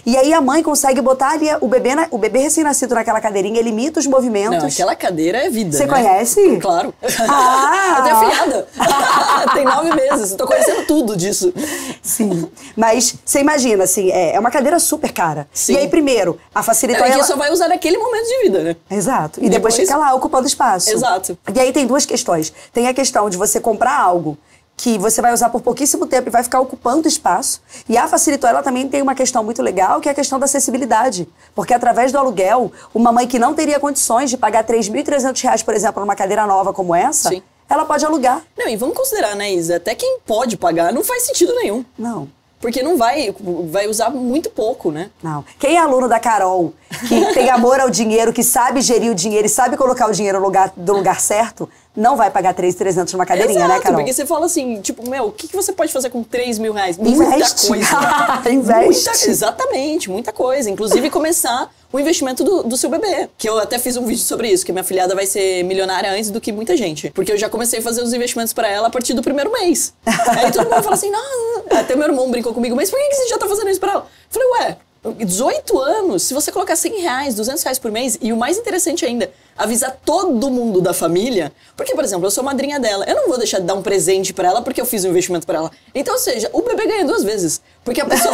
E aí a mãe consegue botar ali o bebê recém-nascido naquela cadeirinha, ele imita os movimentos. Não, aquela cadeira é vida, Você né? conhece? Claro. Ah! Eu tenho afilhada. Tem 9 meses, tô conhecendo tudo disso. Sim, mas você imagina, assim, é uma cadeira super cara. Sim. E aí, primeiro, a Facilitoy... Ela só vai usar naquele momento de vida, né? Exato. E depois fica lá ocupando espaço. Exato. E aí tem 2 questões. Tem a questão de você comprar algo que você vai usar por pouquíssimo tempo e vai ficar ocupando espaço. E a Facilitoy, ela também tem uma questão muito legal, que é a questão da acessibilidade. Porque através do aluguel, uma mãe que não teria condições de pagar R$3.300, por exemplo, numa cadeira nova como essa, Sim. ela pode alugar. Não, e vamos considerar, né, Isa? Até quem pode pagar não faz sentido nenhum. Não. Porque não vai usar muito pouco, né? Não. Quem é aluno da Carol, que tem amor ao dinheiro, que sabe gerir o dinheiro e sabe colocar o dinheiro no lugar certo, não vai pagar R$3.300 numa cadeirinha, Exato, né, Carol? Porque você fala assim, tipo, o que você pode fazer com R$3.000? Muita Investe. coisa. Investe. Exatamente, muita coisa. Inclusive começar o investimento do seu bebê. Que eu até fiz um vídeo sobre isso, que minha filhada vai ser milionária antes do que muita gente. Porque eu já comecei a fazer os investimentos pra ela a partir do primeiro mês. Aí todo mundo fala assim, não, até meu irmão brincou comigo, mas por que você já tá fazendo isso pra ela? Eu falei, 18 anos, se você colocar R$100, R$200 por mês, e o mais interessante ainda, avisar todo mundo da família, porque, por exemplo, eu sou madrinha dela, eu não vou deixar de dar um presente pra ela porque eu fiz um investimento pra ela. Então, ou seja, o bebê ganha 2 vezes, porque a pessoa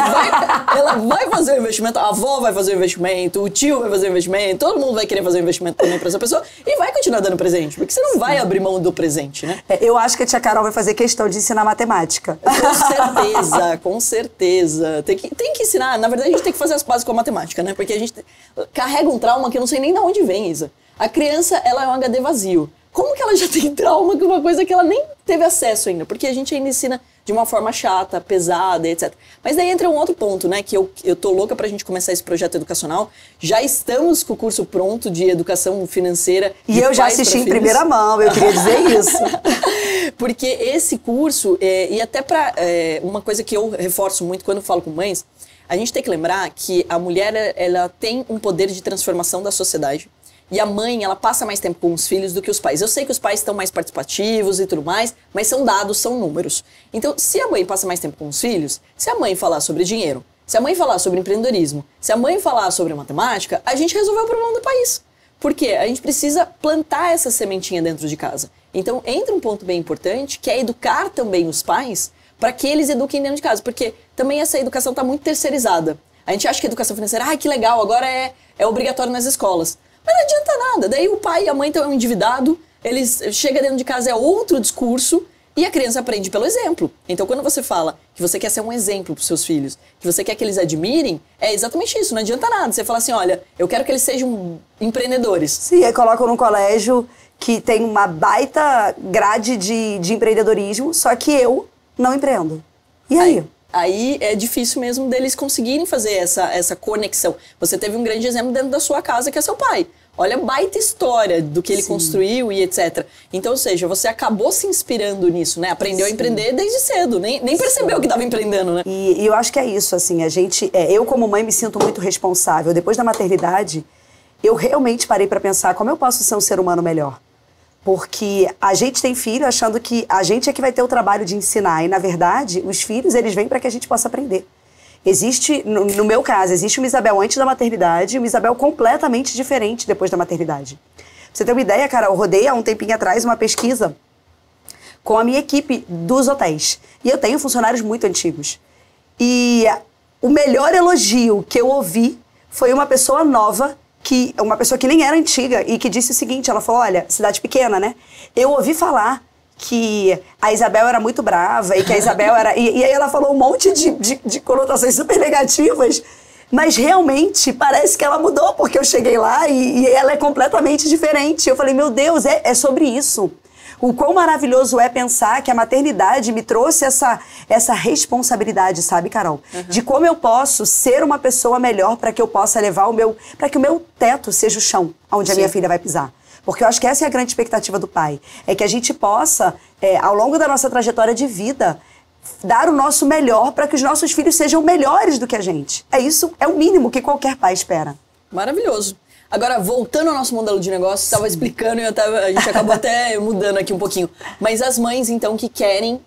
ela vai fazer o investimento, a avó vai fazer o investimento, o tio vai fazer o investimento, todo mundo vai querer fazer o investimento também pra essa pessoa e vai continuar dando presente, porque você não vai abrir mão do presente, né? Eu acho que a tia Carol vai fazer questão de ensinar matemática. Com certeza. Tem que ensinar, na verdade a gente tem que fazer as pazes com a matemática, né? Porque a gente carrega um trauma que eu não sei nem de onde vem, Isa. A criança, ela é um HD vazio. Como que ela já tem trauma com uma coisa que ela nem teve acesso ainda? Porque a gente ainda ensina de uma forma chata, pesada, etc. Mas daí entra um outro ponto, né? Que eu tô louca pra gente começar esse projeto educacional. Já estamos com o curso pronto de educação financeira. E eu já assisti em primeira mão, eu queria dizer isso. Porque esse curso, e até pra uma coisa que eu reforço muito quando eu falo com mães, a gente tem que lembrar que a mulher, ela tem um poder de transformação da sociedade. E a mãe, ela passa mais tempo com os filhos do que os pais. Eu sei que os pais estão mais participativos e tudo mais, mas são dados, são números. Então, se a mãe passa mais tempo com os filhos, se a mãe falar sobre dinheiro, se a mãe falar sobre empreendedorismo, se a mãe falar sobre matemática, a gente resolveu o problema do país. Por quê? A gente precisa plantar essa sementinha dentro de casa. Então, entra um ponto bem importante, que é educar também os pais para que eles eduquem dentro de casa. Porque também essa educação está muito terceirizada. A gente acha que a educação financeira, que legal, agora é obrigatório nas escolas. Mas não adianta nada. Daí o pai e a mãe estão endividados, eles chegam dentro de casa, é outro discurso, e a criança aprende pelo exemplo. Então, quando você fala que você quer ser um exemplo para os seus filhos, que você quer que eles admirem, é exatamente isso, não adianta nada. Você fala assim, olha, eu quero que eles sejam empreendedores. Sim, aí colocam num colégio que tem uma baita grade de empreendedorismo, só que eu não empreendo. E aí? Aí é difícil mesmo deles conseguirem fazer essa conexão. Você teve um grande exemplo dentro da sua casa, que é seu pai. Olha a baita história do que ele construiu e etc. Então, ou seja, você acabou se inspirando nisso, né? Aprendeu a empreender desde cedo, nem percebeu que estava empreendendo, né? E eu acho que é isso, assim, eu como mãe me sinto muito responsável. Depois da maternidade, eu realmente parei para pensar como eu posso ser um ser humano melhor. Porque a gente tem filho achando que a gente é que vai ter o trabalho de ensinar. E, na verdade, os filhos, eles vêm para que a gente possa aprender. Existe, no meu caso, existe uma Isabel antes da maternidade e uma Isabel completamente diferente depois da maternidade. Pra você ter uma ideia, cara, eu rodei há um tempinho atrás uma pesquisa com a minha equipe dos hotéis. E eu tenho funcionários muito antigos. E o melhor elogio que eu ouvi foi uma pessoa nova, uma pessoa que nem era antiga e que disse o seguinte, ela falou, olha, cidade pequena, né? Eu ouvi falar que a Isabel era muito brava e que a Isabel era... E aí ela falou um monte de conotações super negativas, mas realmente parece que ela mudou, porque eu cheguei lá e ela é completamente diferente. Eu falei, meu Deus, é sobre isso. O quão maravilhoso é pensar que a maternidade me trouxe essa responsabilidade, sabe, Carol? De como eu posso ser uma pessoa melhor para que eu possa levar para que o meu teto seja o chão onde a minha filha vai pisar. Porque eu acho que essa é a grande expectativa do pai. É que a gente possa, ao longo da nossa trajetória de vida, dar o nosso melhor para que os nossos filhos sejam melhores do que a gente. Isso é o mínimo que qualquer pai espera. Maravilhoso. Agora, voltando ao nosso modelo de negócio, você estava explicando e a gente acabou até mudando aqui um pouquinho. Mas as mães, então, que querem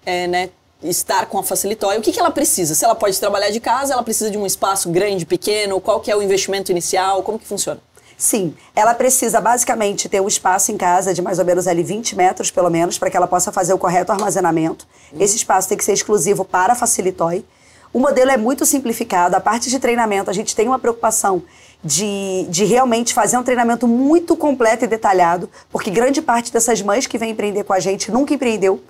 estar com a Facilitoy, o que ela precisa? Se ela pode trabalhar de casa, ela precisa de um espaço grande, pequeno? Qual que é o investimento inicial? Como que funciona? Sim, ela precisa basicamente ter um espaço em casa de mais ou menos ali 20 metros, pelo menos, para que ela possa fazer o correto armazenamento. Esse espaço tem que ser exclusivo para a Facilitoy. O modelo é muito simplificado. A parte de treinamento, a gente tem uma preocupação de realmente fazer um treinamento muito completo e detalhado, porque grande parte dessas mães que vêm empreender com a gente nunca empreendeu.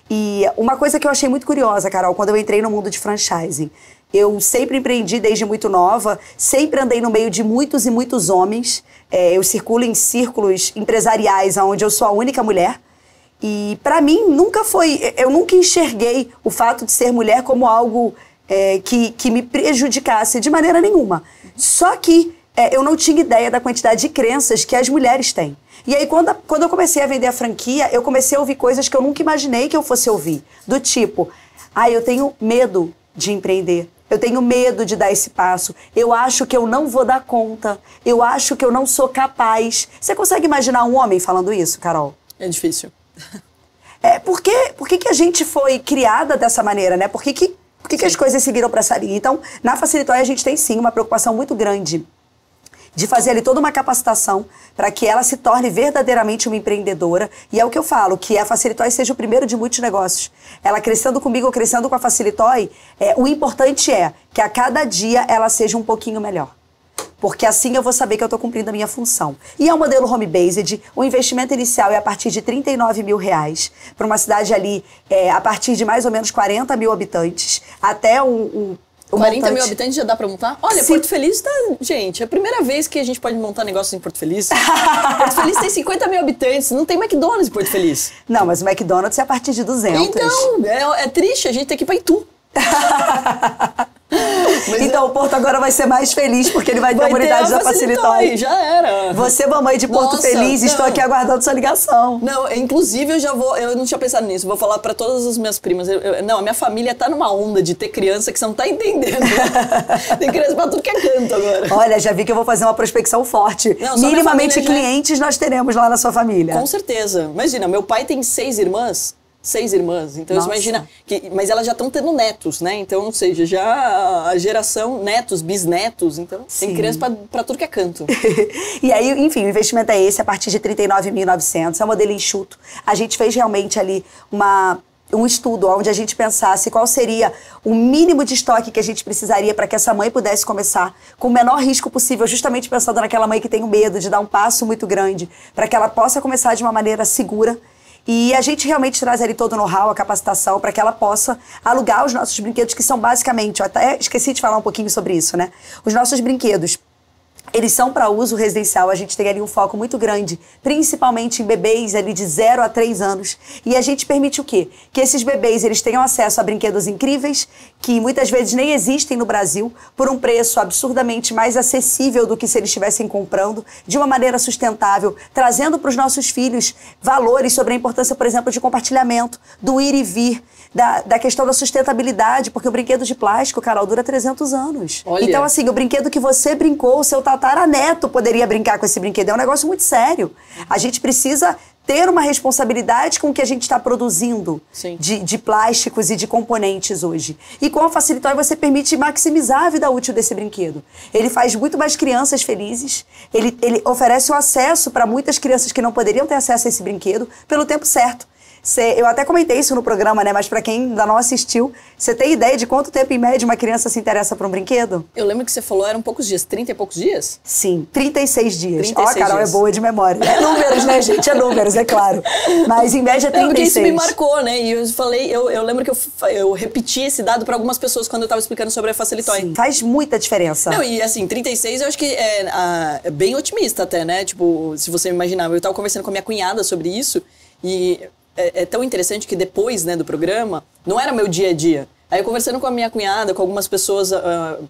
E uma coisa que eu achei muito curiosa, Carol, quando eu entrei no mundo de franchising, eu sempre empreendi desde muito nova, sempre andei no meio de muitos e muitos homens. Eu circulo em círculos empresariais onde eu sou a única mulher. E para mim eu nunca enxerguei o fato de ser mulher como algo que me prejudicasse de maneira nenhuma. Só que eu não tinha ideia da quantidade de crenças que as mulheres têm. E aí, quando eu comecei a vender a franquia, eu comecei a ouvir coisas que eu nunca imaginei que eu fosse ouvir. Do tipo, eu tenho medo de empreender. Eu tenho medo de dar esse passo. Eu acho que eu não vou dar conta. Eu acho que eu não sou capaz. Você consegue imaginar um homem falando isso, Carol? É difícil. Por que a gente foi criada dessa maneira, né? Por que as coisas seguiram para essa linha? Então, na Facilitoy, a gente tem sim uma preocupação muito grande de fazer ali toda uma capacitação para que ela se torne verdadeiramente uma empreendedora. E é o que eu falo, que a Facilitoy seja o primeiro de muitos negócios. Ela crescendo comigo ou crescendo com a Facilitoy, o importante é que a cada dia ela seja um pouquinho melhor. Porque assim eu vou saber que eu estou cumprindo a minha função. E é o modelo home-based, o investimento inicial é a partir de R$39 mil, para uma cidade ali a partir de mais ou menos 40 mil habitantes, até o 40 mil habitantes já dá pra montar? Olha, Sim. Porto Feliz tá... Gente, é a primeira vez que a gente pode montar negócio em Porto Feliz. Porto Feliz tem 50 mil habitantes, não tem McDonald's em Porto Feliz. Não, mas o McDonald's é a partir de 200. Então, é triste, a gente tem que ir pra Itu. Então o Porto agora vai ser mais feliz porque ele vai ter a unidade da Facilitoy. Já era. Você, mamãe de Porto Nossa, Feliz, estou aqui aguardando sua ligação. Não, inclusive eu não tinha pensado nisso, vou falar pra todas as minhas primas. Não, a minha família tá numa onda de ter criança que você não tá entendendo. Tem criança pra tudo que é canto agora. Olha, já vi que eu vou fazer uma prospecção forte. Não, minimamente clientes nós teremos lá na sua família. Com certeza. Imagina, meu pai tem 6 irmãs. Então Nossa. você imagina, mas elas já estão tendo netos, né? Então, ou seja, já a geração netos, bisnetos, então tem criança pra tudo que é canto. E aí, enfim, o investimento é esse, a partir de 39.900, é um modelo enxuto. A gente fez realmente ali um estudo onde a gente pensasse qual seria o mínimo de estoque que a gente precisaria para que essa mãe pudesse começar com o menor risco possível, justamente pensando naquela mãe que tem o medo de dar um passo muito grande, para que ela possa começar de uma maneira segura. E a gente realmente traz ali todo o know-how, a capacitação, para que ela possa alugar os nossos brinquedos, que são basicamente, eu até esqueci de falar um pouquinho sobre isso, né? Os nossos brinquedos, eles são para uso residencial, a gente tem ali um foco muito grande, principalmente em bebês ali de 0 a 3 anos. E a gente permite o quê? Que esses bebês eles tenham acesso a brinquedos incríveis, que muitas vezes nem existem no Brasil, por um preço absurdamente mais acessível do que se eles estivessem comprando, de uma maneira sustentável, trazendo para os nossos filhos valores sobre a importância, por exemplo, de compartilhamento, do ir e vir, da questão da sustentabilidade, porque o brinquedo de plástico, Carol, dura 300 anos. Olha. Então, assim, o brinquedo que você brincou, o seu tataraneto poderia brincar com esse brinquedo. É um negócio muito sério. A gente precisa ter uma responsabilidade com o que a gente está produzindo de plásticos e de componentes hoje. E com a Facilitoy você permite maximizar a vida útil desse brinquedo. Ele faz muito mais crianças felizes, ele oferece o acesso para muitas crianças que não poderiam ter acesso a esse brinquedo pelo tempo certo. Eu até comentei isso no programa, né? Mas para quem ainda não assistiu, você tem ideia de quanto tempo, em média, uma criança se interessa por um brinquedo? Eu lembro que você falou, eram poucos dias, 30 e poucos dias? Sim, 36 dias. 36 Ó, a Carol dias. é boa de memória. É números, né, gente? É números, é claro. Mas em média 36. Porque isso me marcou, né? E eu falei, eu lembro que eu repeti esse dado para algumas pessoas quando eu tava explicando sobre a Facilitoy. Sim, faz muita diferença. Não, e assim, 36 eu acho que é bem otimista até, né? Tipo, se você imaginar, eu tava conversando com a minha cunhada sobre isso e é tão interessante que depois, né, do programa, não era meu dia a dia. Aí eu conversando com a minha cunhada, com algumas pessoas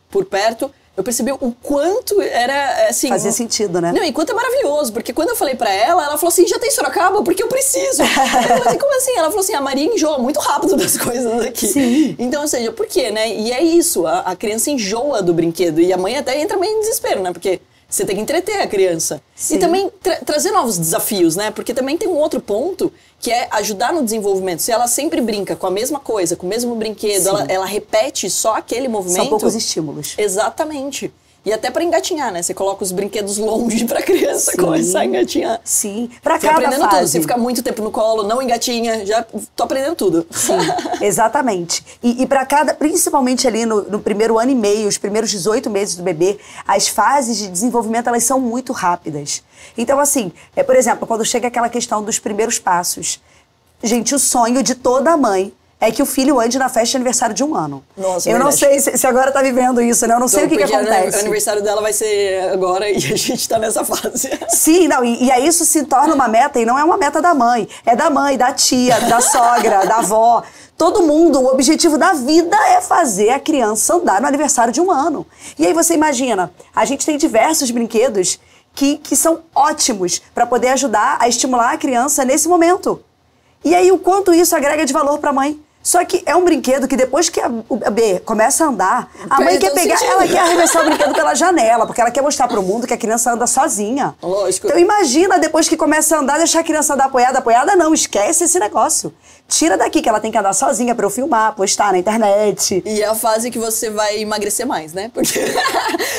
por perto, eu percebi o quanto era, assim... Fazia sentido, né? Não, e quanto é maravilhoso, porque quando eu falei pra ela, ela falou assim, já tem Sorocaba? Porque eu preciso. Eu falei assim, como assim? Ela falou assim, a Maria enjoa muito rápido das coisas aqui. Sim. Então, ou seja, por quê, né? E é isso, a criança enjoa do brinquedo, e a mãe até entra meio em desespero, né? Porque você tem que entreter a criança. Sim. E também trazer novos desafios, né? Porque também tem um outro ponto, que é ajudar no desenvolvimento. Se ela sempre brinca com a mesma coisa, com o mesmo brinquedo, ela repete só aquele movimento... São poucos estímulos. Exatamente. E até pra engatinhar, né? Você coloca os brinquedos longe pra criança começar a engatinhar. Sim, pra Você cada aprendendo fase. tudo. Você fica muito tempo no colo, não engatinha, já tô aprendendo tudo. Sim, exatamente. E para cada, principalmente ali no primeiro ano e meio, os primeiros 18 meses do bebê, as fases de desenvolvimento, elas são muito rápidas. Então, assim, por exemplo, quando chega aquela questão dos primeiros passos, gente, o sonho de toda mãe é que o filho ande na festa de aniversário de 1 ano. Nossa, eu não sei se agora tá vivendo isso, né? Eu não sei o que acontece. O aniversário dela vai ser agora e a gente tá nessa fase. Sim, não, e aí isso se torna uma meta, e não é uma meta da mãe. É da mãe, da tia, da sogra, da avó. Todo mundo, o objetivo da vida é fazer a criança andar no aniversário de 1 ano. E aí você imagina, a gente tem diversos brinquedos que são ótimos para poder ajudar a estimular a criança nesse momento. E aí o quanto isso agrega de valor para a mãe. Só que é um brinquedo que depois que o bebê começa a andar, a mãe Perde quer todo pegar, sentido. ela quer arremessar o brinquedo pela janela, porque ela quer mostrar pro mundo que a criança anda sozinha. Lógico. Então imagina, depois que começa a andar, deixar a criança andar apoiada. Apoiada não, esquece esse negócio. Tira daqui que ela tem que andar sozinha pra eu filmar, postar na internet. E é a fase que você vai emagrecer mais, né? Porque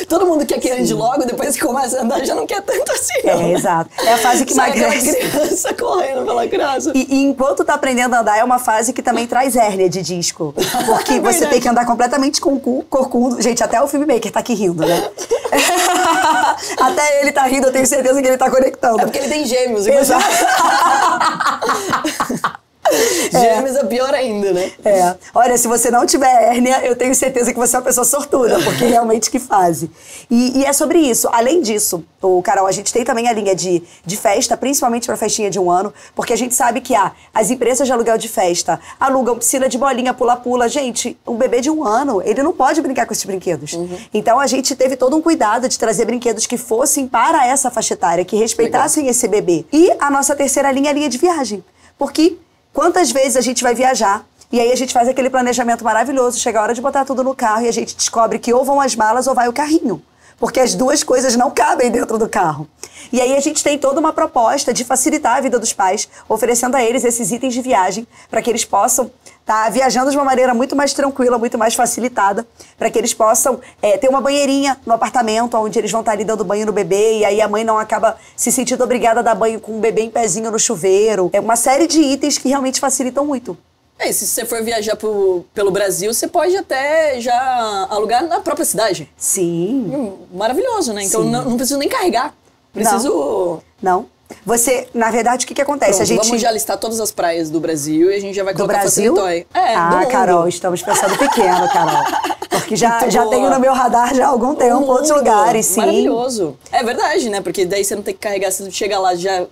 todo mundo quer que ande logo, depois que começa a andar já não quer tanto assim, não. É, exato. É a fase que Sai aquela emagrece. criança correndo pela casa. E enquanto tá aprendendo a andar, é uma fase que também traz hérnia de disco. Porque você tem que andar completamente com o cu corcundo. Gente, até o filmmaker tá aqui rindo, né? Até ele tá rindo, eu tenho certeza que ele tá conectando. É porque ele tem gêmeos. Exato. Gêmeos é pior ainda, né? É. Olha, se você não tiver hérnia, eu tenho certeza que você é uma pessoa sortuda, porque realmente que fase. E é sobre isso. Além disso, Carol, a gente tem também a linha de festa, principalmente para festinha de 1 ano, porque a gente sabe que as empresas de aluguel de festa alugam piscina de bolinha, pula-pula. Gente, um bebê de 1 ano, ele não pode brincar com esses brinquedos. Então a gente teve todo um cuidado de trazer brinquedos que fossem para essa faixa etária, que respeitassem esse bebê. E a nossa terceira linha é a linha de viagem. Porque quantas vezes a gente vai viajar e aí a gente faz aquele planejamento maravilhoso, chega a hora de botar tudo no carro e a gente descobre que ou vão as malas ou vai o carrinho. Porque as duas coisas não cabem dentro do carro. E aí a gente tem toda uma proposta de facilitar a vida dos pais, oferecendo a eles esses itens de viagem para que eles possam estar viajando de uma maneira muito mais tranquila, muito mais facilitada, para que eles possam ter uma banheirinha no apartamento, onde eles vão estar ali dando banho no bebê, e aí a mãe não acaba se sentindo obrigada a dar banho com o bebê em pezinho no chuveiro. É uma série de itens que realmente facilitam muito. E se você for viajar pelo Brasil, você pode até já alugar na própria cidade. Sim. Maravilhoso, né? Então Sim. não preciso nem carregar. Preciso... Não. Você, na verdade, o que acontece? Pronto, a gente... vamos já listar todas as praias do Brasil e a gente já vai Do colocar Brasil? Facilitói. Do mundo. Carol, estamos pensando pequeno, Carol. Porque já Muito tenho boa. no meu radar já há algum tempo outros lugares, sim. Maravilhoso. É verdade, né? Porque daí você não tem que carregar, você chega lá, já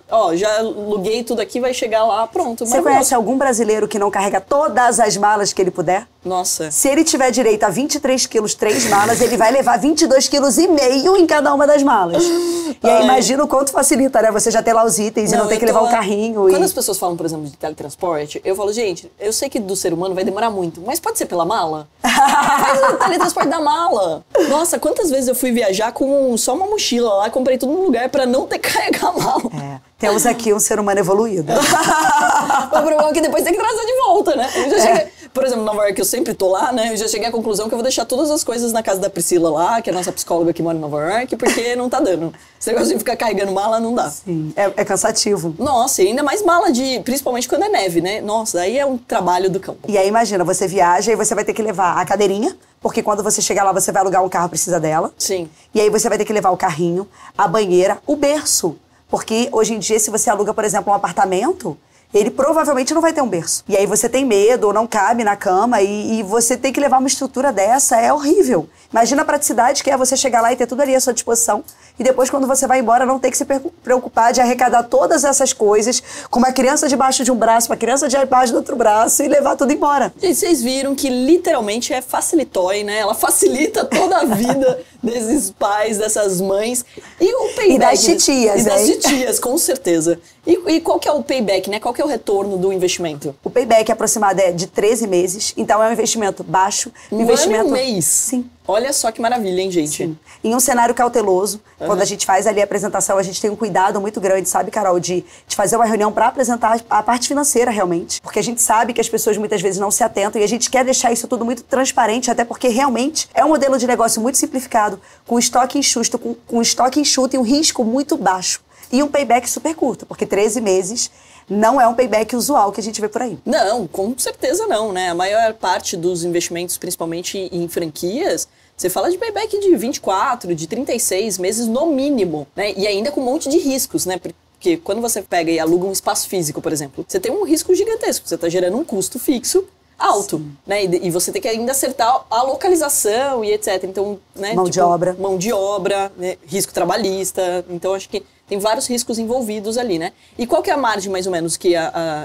aluguei tudo aqui, vai chegar lá, pronto. Você conhece algum brasileiro que não carrega todas as malas que ele puder? Nossa. Se ele tiver direito a 23 quilos, 3 malas, ele vai levar 22,5 quilos em cada uma das malas. E aí imagina o quanto facilita, né? Você já ter lá os itens e não ter que levar um carrinho. Quando as pessoas falam, por exemplo, de teletransporte, eu falo, gente, eu sei que do ser humano vai demorar muito, mas pode ser pela mala? Faz o teletransporte da mala. Nossa, quantas vezes eu fui viajar com só uma mochila lá, comprei tudo num lugar pra não ter que carregar a mala. Temos aqui um ser humano evoluído. O problema é que depois tem que trazer de volta, né? Eu já cheguei, por exemplo, em Nova York, eu sempre tô lá, né? Eu já cheguei à conclusão que eu vou deixar todas as coisas na casa da Priscila lá, que é a nossa psicóloga que mora em Nova York, porque não tá dando. Esse negócio de ficar carregando mala não dá. Sim, é cansativo. Nossa, e ainda mais mala principalmente quando é neve, né? Nossa, aí é um trabalho do campo. E aí imagina, você viaja e você vai ter que levar a cadeirinha, porque quando você chegar lá, você vai alugar um carro, precisa dela. Sim. E aí você vai ter que levar o carrinho, a banheira, o berço. Porque hoje em dia, se você aluga, por exemplo, um apartamento, ele provavelmente não vai ter um berço. E aí você tem medo ou não cabe na cama e você tem que levar uma estrutura dessa, é horrível. Imagina a praticidade que é você chegar lá e ter tudo ali à sua disposição. E depois, quando você vai embora, não ter que se preocupar de arrecadar todas essas coisas com uma criança debaixo de um braço, uma criança debaixo do outro braço e levar tudo embora. Gente, vocês viram que literalmente é Facilitói, né? Ela facilita toda a vida desses pais, dessas mães. E o payback... E das titias, E das hein? titias, com certeza. E qual que é o payback, né? Qual que é o retorno do investimento? O payback aproximado é de 13 meses, então é um investimento baixo. Um investimento... ano e um mês? Sim. Olha só que maravilha, hein, gente? Sim. Em um cenário cauteloso, quando a gente faz ali a apresentação, a gente tem um cuidado muito grande, sabe, Carol, de fazer uma reunião para apresentar a parte financeira realmente. Porque a gente sabe que as pessoas muitas vezes não se atentam e a gente quer deixar isso tudo muito transparente, até porque realmente é um modelo de negócio muito simplificado, com estoque enxuto, com estoque enxuto e um risco muito baixo. E um payback super curto, porque 13 meses não é um payback usual que a gente vê por aí. Não, com certeza não, né? A maior parte dos investimentos, principalmente em franquias, você fala de payback de 24, de 36 meses no mínimo, né? E ainda com um monte de riscos, né? Porque quando você pega e aluga um espaço físico, por exemplo, você tem um risco gigantesco, você está gerando um custo fixo alto, né? E você tem que ainda acertar a localização e etc. Então, né? Mão de obra. Mão de obra, né? Risco trabalhista. Então, acho que tem vários riscos envolvidos ali, né? E qual que é a margem, mais ou menos, que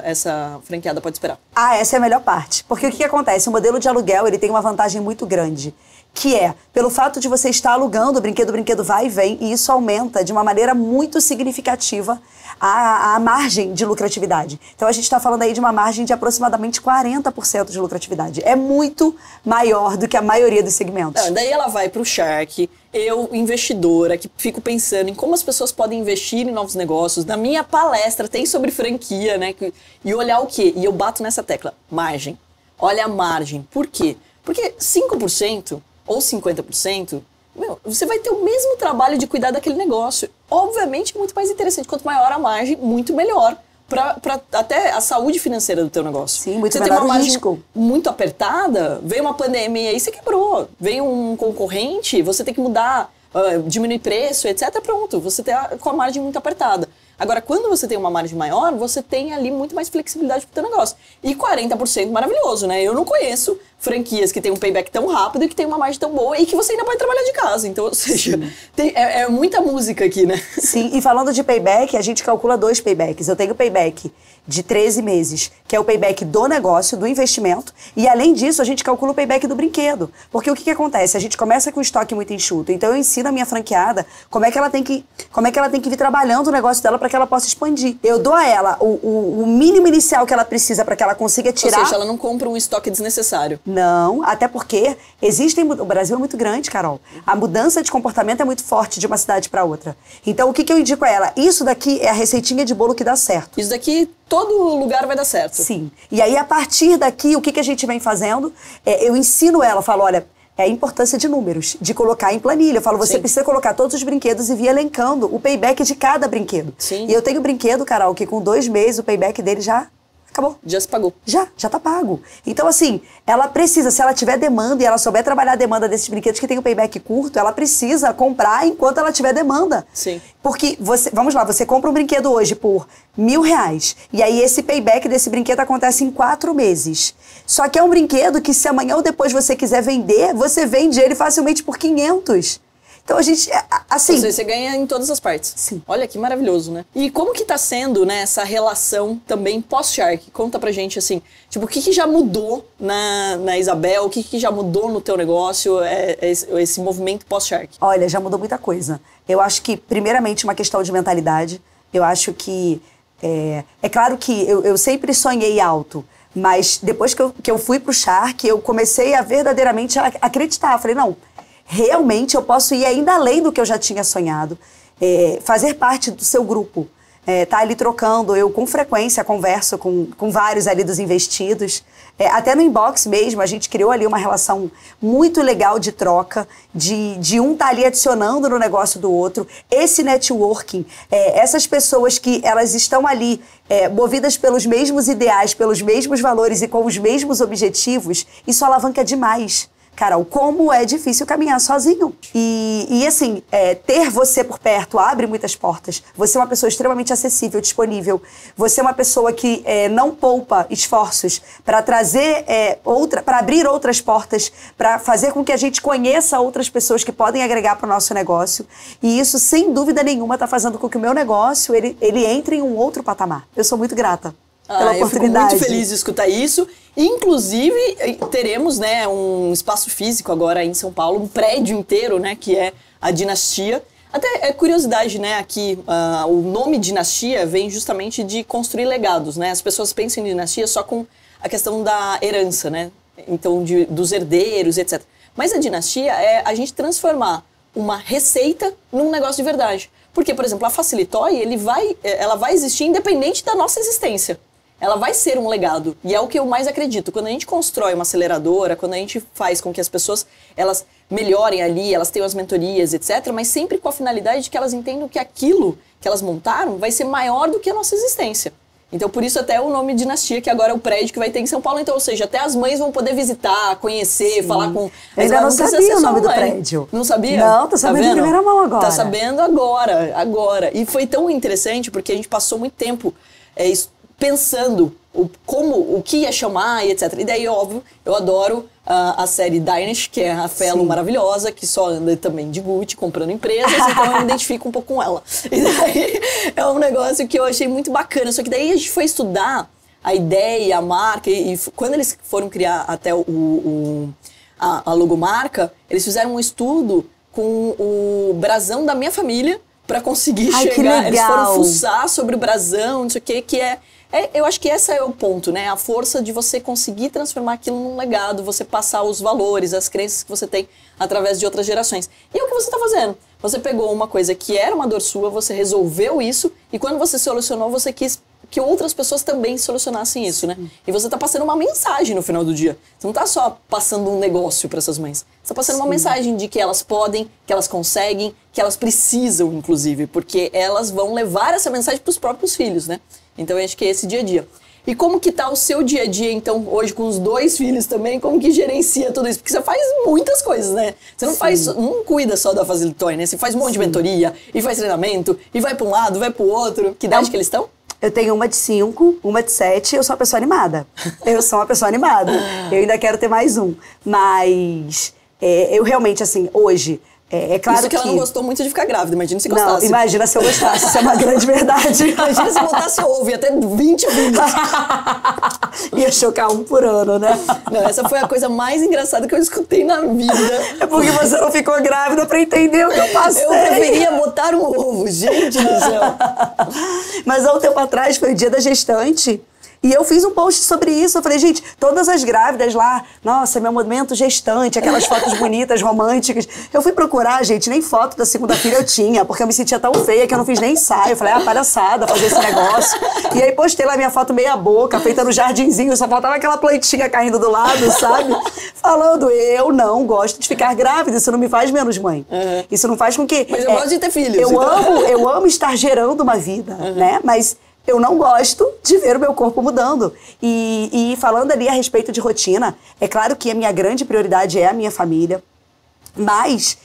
essa franqueada pode esperar? Essa é a melhor parte. Porque o que acontece? O modelo de aluguel, ele tem uma vantagem muito grande, que é, pelo fato de você estar alugando o brinquedo vai e vem, e isso aumenta de uma maneira muito significativa a margem de lucratividade. Então a gente está falando aí de uma margem de aproximadamente 40% de lucratividade. É muito maior do que a maioria dos segmentos. Daí ela vai para o Shark, eu, investidora, que fico pensando em como as pessoas podem investir em novos negócios. Na minha palestra tem sobre franquia, né? E olhar o quê? E eu bato nessa tecla, margem. Olha a margem. Por quê? Porque 5% ou 50%, você vai ter o mesmo trabalho de cuidar daquele negócio. Obviamente, muito mais interessante. Quanto maior a margem, muito melhor. Para até a saúde financeira do teu negócio. Sim, muito você menor tem uma margem risco. muito apertada, veio uma pandemia aí, você quebrou. Veio um concorrente, você tem que mudar, diminuir preço, etc. Pronto, você tá com a margem muito apertada. Agora, quando você tem uma margem maior, você tem ali muito mais flexibilidade pro teu negócio. E 40% maravilhoso, né? Eu não conheço franquias que tem um payback tão rápido e que tem uma margem tão boa e que você ainda pode trabalhar de casa. Então, ou seja, é muita música aqui, né? Sim, e falando de payback, a gente calcula 2 paybacks. Eu tenho o payback de 13 meses, que é o payback do negócio, do investimento, e além disso, a gente calcula o payback do brinquedo. Porque o que acontece? A gente começa com um estoque muito enxuto, então eu ensino a minha franqueada como é que ela tem que vir trabalhando o negócio dela para que ela possa expandir. Eu dou a ela o mínimo inicial que ela precisa para que ela consiga tirar... Ou seja, ela não compra um estoque desnecessário. Não, até porque o Brasil é muito grande, Carol. A mudança de comportamento é muito forte de uma cidade para outra. Então, o que eu indico a ela? Isso daqui é a receitinha de bolo que dá certo. Isso daqui, todo lugar vai dar certo. Sim. E aí, a partir daqui, o que a gente vem fazendo? Eu ensino ela, falo, olha, é a importância de números, de colocar em planilha. Eu falo, você precisa colocar todos os brinquedos e vir elencando o payback de cada brinquedo. Sim. E eu tenho brinquedo, Carol, que com 2 meses o payback dele já... acabou. Já se pagou. Já tá pago. Então, assim, ela precisa, se ela tiver demanda e ela souber trabalhar a demanda desses brinquedos que tem o payback curto, ela precisa comprar enquanto ela tiver demanda. Sim. Porque, vamos lá, você compra um brinquedo hoje por R$1.000, e aí esse payback desse brinquedo acontece em 4 meses. Só que é um brinquedo que se amanhã ou depois você quiser vender, você vende ele facilmente por 500. Então a gente, assim... Ou seja, você ganha em todas as partes. Sim. Olha que maravilhoso, né? E como que tá sendo, né, essa relação também pós-Shark? Conta pra gente, assim, tipo, o que já mudou na Isabel? O que já mudou no teu negócio, esse movimento pós-Shark? Olha, já mudou muita coisa. Eu acho que, primeiramente, uma questão de mentalidade. Eu acho que... É claro que eu sempre sonhei alto, mas depois que eu fui pro Shark, eu comecei a verdadeiramente acreditar. Eu falei, não... realmente eu posso ir ainda além do que eu já tinha sonhado, fazer parte do seu grupo, tá ali trocando. Eu com frequência converso com vários ali dos investidos, até no inbox mesmo, a gente criou ali uma relação muito legal de troca, de um tá ali adicionando no negócio do outro, esse networking, essas pessoas que elas estão ali movidas pelos mesmos ideais, pelos mesmos valores e com os mesmos objetivos, isso alavanca demais. Carol, como é difícil caminhar sozinho. E assim, ter você por perto abre muitas portas. Você é uma pessoa extremamente acessível, disponível. Você é uma pessoa que não poupa esforços para trazer para abrir outras portas, para fazer com que a gente conheça outras pessoas que podem agregar para o nosso negócio. E isso, sem dúvida nenhuma, está fazendo com que o meu negócio ele entre em um outro patamar. Eu sou muito grata pela oportunidade. Eu fico muito feliz de escutar isso. Inclusive, teremos, né, um espaço físico agora em São Paulo, um prédio inteiro, né, que é a Dinastia. Até curiosidade, né, aqui, o nome Dinastia vem justamente de construir legados, né? As pessoas pensam em dinastia só com a questão da herança, né? Então, dos herdeiros, etc. Mas a dinastia é a gente transformar uma receita num negócio de verdade. Porque, por exemplo, a Facilitoy, ela vai existir independente da nossa existência. Ela vai ser um legado. E é o que eu mais acredito. Quando a gente constrói uma aceleradora, quando a gente faz com que as pessoas elas melhorem ali, elas tenham as mentorias, etc., mas sempre com a finalidade de que elas entendam que aquilo que elas montaram vai ser maior do que a nossa existência. Então, por isso até o nome Dinastia, que agora é o prédio que vai ter em São Paulo. Então, ou seja, até as mães vão poder visitar, conhecer, falar com... Eu ainda não sabia o nome do prédio. Não sabia? Não, tô sabendo de primeira mão agora. Tá sabendo agora. E foi tão interessante, porque a gente passou muito tempo pensando o que ia chamar e etc. E daí, óbvio, eu adoro a série Dynasty, que é a Fellow maravilhosa, que só anda também de Gucci, comprando empresas, então eu me identifico um pouco com ela. E daí é um negócio que eu achei muito bacana. Só que daí a gente foi estudar a ideia, a marca, e quando eles foram criar até a logomarca, eles fizeram um estudo com o brasão da minha família para conseguir Ai, chegar. que legal. Eles foram fuçar sobre o brasão, não sei o que eu acho que esse é o ponto, né? A força de você conseguir transformar aquilo num legado, você passar os valores, as crenças que você tem através de outras gerações. E é o que você está fazendo. Você pegou uma coisa que era uma dor sua, você resolveu isso, e quando você solucionou, você quis que outras pessoas também solucionassem isso, né? E você tá passando uma mensagem no final do dia. Você não tá só passando um negócio para essas mães. Você tá passando uma mensagem de que elas podem, que elas conseguem, que elas precisam, inclusive, porque elas vão levar essa mensagem pros próprios filhos, né? Então eu acho que é esse dia a dia. E como que tá o seu dia a dia, então, hoje com os 2 filhos também? Como que gerencia tudo isso? Porque você faz muitas coisas, né? Você não cuida só da Facilitoy, né? Você faz um monte de mentoria, e faz treinamento, e vai para um lado, vai pro outro. Que idade que eles estão? Eu tenho uma de 5, uma de 7, eu sou uma pessoa animada. Eu sou uma pessoa animada. Eu ainda quero ter mais um. Mas eu realmente, assim, hoje... É claro isso que ela não gostou muito de ficar grávida, imagina se gostasse. Não, imagina se eu gostasse, isso é uma grande verdade. Imagina se botasse ovo, ia ter 20 filhos. Ia chocar um por ano, né? Não, essa foi a coisa mais engraçada que eu escutei na vida. É porque você não ficou grávida pra entender o que eu passei. Eu preferia botar um ovo, gente do céu. Mas há um tempo atrás, foi o dia da gestante. E eu fiz um post sobre isso. Eu falei, gente, todas as grávidas lá, nossa, meu momento gestante, aquelas fotos bonitas, românticas. Eu fui procurar, gente, nem foto da segunda filha eu tinha, porque eu me sentia tão feia que eu não fiz nem ensaio. Eu falei, palhaçada fazer esse negócio. E aí postei lá minha foto meia boca, feita no jardinzinho, só faltava aquela plantinha caindo do lado, sabe? Falando, eu não gosto de ficar grávida, isso não me faz menos mãe. Uhum. Isso não faz com que... Mas eu gosto de ter filhos. Eu amo estar gerando uma vida, né? Mas... eu não gosto de ver o meu corpo mudando. E falando ali a respeito de rotina, é claro que a minha grande prioridade é a minha família, mas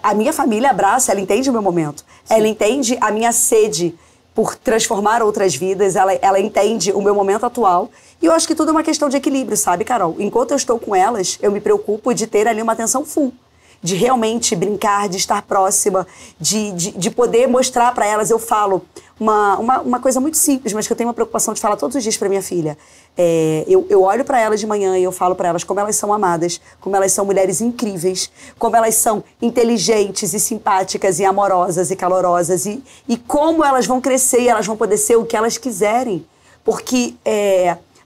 a minha família abraça, ela entende o meu momento. Sim. Ela entende a minha sede por transformar outras vidas, ela entende o meu momento atual. E eu acho que tudo é uma questão de equilíbrio, sabe, Carol? Enquanto eu estou com elas, eu me preocupo de ter ali uma atenção full. De realmente brincar, de estar próxima, de poder mostrar para elas. Eu falo uma coisa muito simples, mas que eu tenho uma preocupação de falar todos os dias para minha filha. Eu olho para elas de manhã e eu falo para elas como elas são amadas, como elas são mulheres incríveis, como elas são inteligentes e simpáticas e amorosas e calorosas e como elas vão crescer e elas vão poder ser o que elas quiserem. Porque...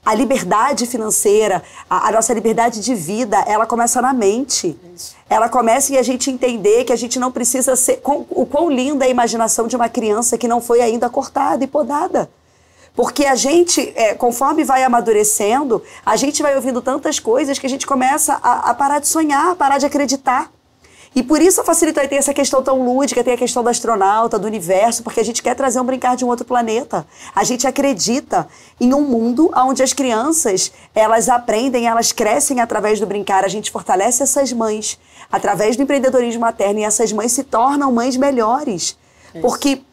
a liberdade financeira, a nossa liberdade de vida, ela começa na mente. Isso. Ela começa em a gente entender que a gente não precisa ser... O quão linda é a imaginação de uma criança que não foi ainda cortada e podada. Porque a gente, conforme vai amadurecendo, a gente vai ouvindo tantas coisas que a gente começa a parar de sonhar, a parar de acreditar. E por isso a Facilitoy tem essa questão tão lúdica, tem a questão do astronauta, do universo, porque a gente quer trazer um brincar de um outro planeta. A gente acredita em um mundo onde as crianças, elas aprendem, elas crescem através do brincar. A gente fortalece essas mães através do empreendedorismo materno e essas mães se tornam mães melhores. Porque...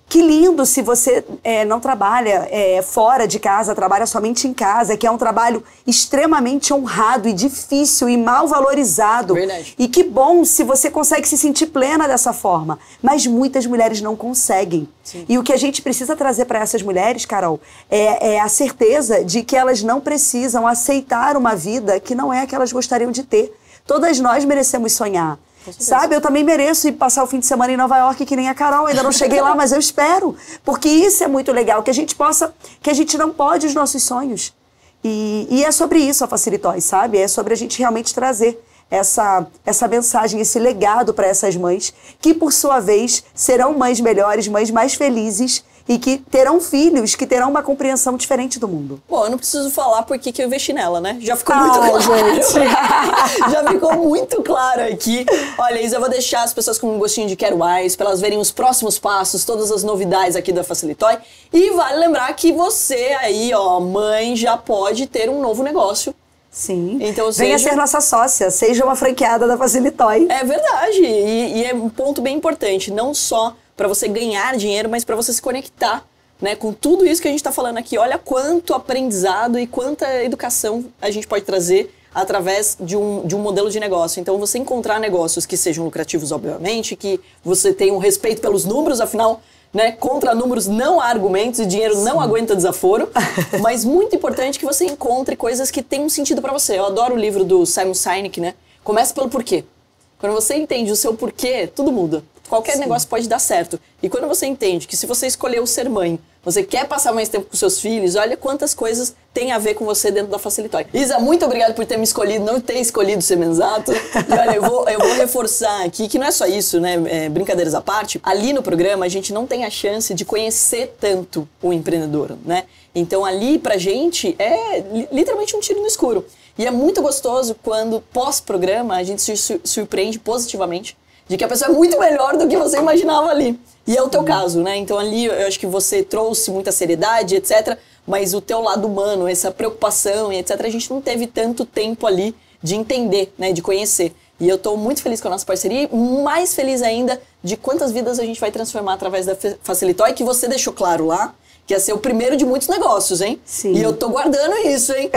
que lindo se você não trabalha fora de casa, trabalha somente em casa, que é um trabalho extremamente honrado e difícil e mal valorizado. Verdade. E que bom se você consegue se sentir plena dessa forma. Mas muitas mulheres não conseguem. Sim. E o que a gente precisa trazer para essas mulheres, Carol, é a certeza de que elas não precisam aceitar uma vida que não é a que elas gostariam de ter. Todas nós merecemos sonhar. Sabe, eu também mereço ir passar o fim de semana em Nova York que nem a Carol, ainda não cheguei lá, mas eu espero, porque isso é muito legal, que a gente não pode os nossos sonhos. E é sobre isso a Facilitoy, sabe? É sobre a gente realmente trazer essa mensagem, esse legado para essas mães, que por sua vez serão mães melhores, mães mais felizes, e que terão filhos que terão uma compreensão diferente do mundo. Bom, eu não preciso falar por que eu investi nela, né? Já ficou muito claro. Gente. Já ficou muito claro aqui. Olha, Isa, eu vou deixar as pessoas com um gostinho de quero mais, para elas verem os próximos passos, todas as novidades aqui da Facilitoy. E vale lembrar que você aí, ó, mãe, já pode ter um novo negócio. Sim. Então, venha ser nossa sócia, seja uma franqueada da Facilitoy. É verdade. E é um ponto bem importante, não só para você ganhar dinheiro, mas para você se conectar, né, com tudo isso que a gente está falando aqui. Olha quanto aprendizado e quanta educação a gente pode trazer através de um modelo de negócio. Então, você encontrar negócios que sejam lucrativos, obviamente, que você tenha um respeito pelos números, afinal, né? Contra números não há argumentos e dinheiro não aguenta desaforo. Mas muito importante que você encontre coisas que tenham sentido pra você. Eu adoro o livro do Simon Sinek, né? Começa pelo porquê. Quando você entende o seu porquê, tudo muda. Qualquer negócio pode dar certo. E quando você entende que se você escolheu ser mãe, você quer passar mais tempo com seus filhos, olha quantas coisas tem a ver com você dentro da Facilitoy. Isa, muito obrigado por ter me escolhido, não ter escolhido ser Menzato. E olha, eu vou reforçar aqui que não é só isso, né? Brincadeiras à parte. Ali no programa, a gente não tem a chance de conhecer tanto o empreendedor, né? Então ali pra gente é literalmente um tiro no escuro. E é muito gostoso quando pós-programa a gente se surpreende positivamente de que a pessoa é muito melhor do que você imaginava ali. E é o teu caso, né? Então ali eu acho que você trouxe muita seriedade, etc. Mas o teu lado humano, essa preocupação e etc. A gente não teve tanto tempo ali de entender, né? De conhecer. E eu tô muito feliz com a nossa parceria e mais feliz ainda de quantas vidas a gente vai transformar através da Facilitoy, que você deixou claro lá, que ia ser o primeiro de muitos negócios, hein? Sim. E eu tô guardando isso, hein?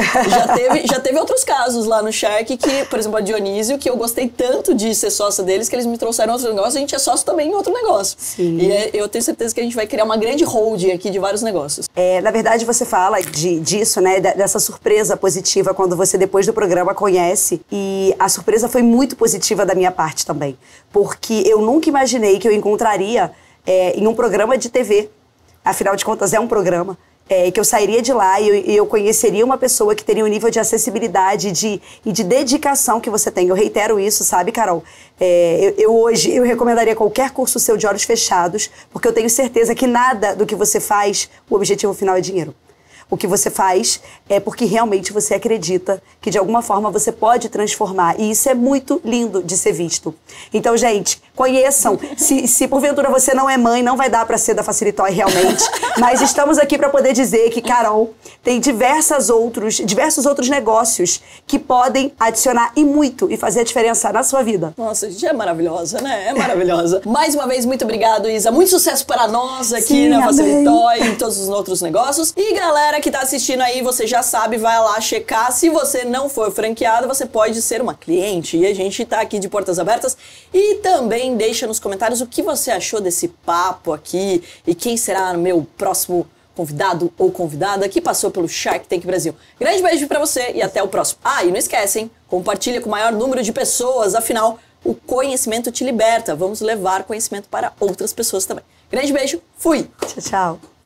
Já teve outros casos lá no Shark que, por exemplo, a Dionísio, que eu gostei tanto de ser sócia deles, que eles me trouxeram outro negócio, a gente é sócio também em outro negócio. Sim. E eu tenho certeza que a gente vai criar uma grande holding aqui de vários negócios. Na verdade, você fala disso, né? Dessa surpresa positiva quando você, depois do programa, conhece. E a surpresa foi muito positiva da minha parte também. Porque eu nunca imaginei que eu encontraria em um programa de TV. Afinal de contas, é um programa, que eu sairia de lá e eu conheceria uma pessoa que teria um nível de acessibilidade e de dedicação que você tem. Eu reitero isso, sabe, Carol? Hoje, eu recomendaria qualquer curso seu de olhos fechados, porque eu tenho certeza que nada do que você faz, o objetivo final é dinheiro. O que você faz é porque realmente você acredita que de alguma forma você pode transformar. E isso é muito lindo de ser visto. Então, gente, conheçam. Se porventura você não é mãe, não vai dar para ser da Facilitoy realmente. Mas estamos aqui para poder dizer que Carol tem diversos outros negócios que podem adicionar e muito e fazer a diferença na sua vida. Nossa, a gente é maravilhosa, né? É maravilhosa. Mais uma vez, muito obrigado, Isa. Muito sucesso para nós aqui Sim, na amém. Facilitoy e em todos os outros negócios. E galera que tá assistindo aí, você já sabe, vai lá checar. Se você não for franqueado, você pode ser uma cliente. E a gente tá aqui de portas abertas. E também deixa nos comentários o que você achou desse papo aqui e quem será o meu próximo convidado ou convidada que passou pelo Shark Tank Brasil. Grande beijo pra você e até o próximo. E não esquece, hein? Compartilha com o maior número de pessoas. Afinal, o conhecimento te liberta. Vamos levar conhecimento para outras pessoas também. Grande beijo. Fui! Tchau, tchau.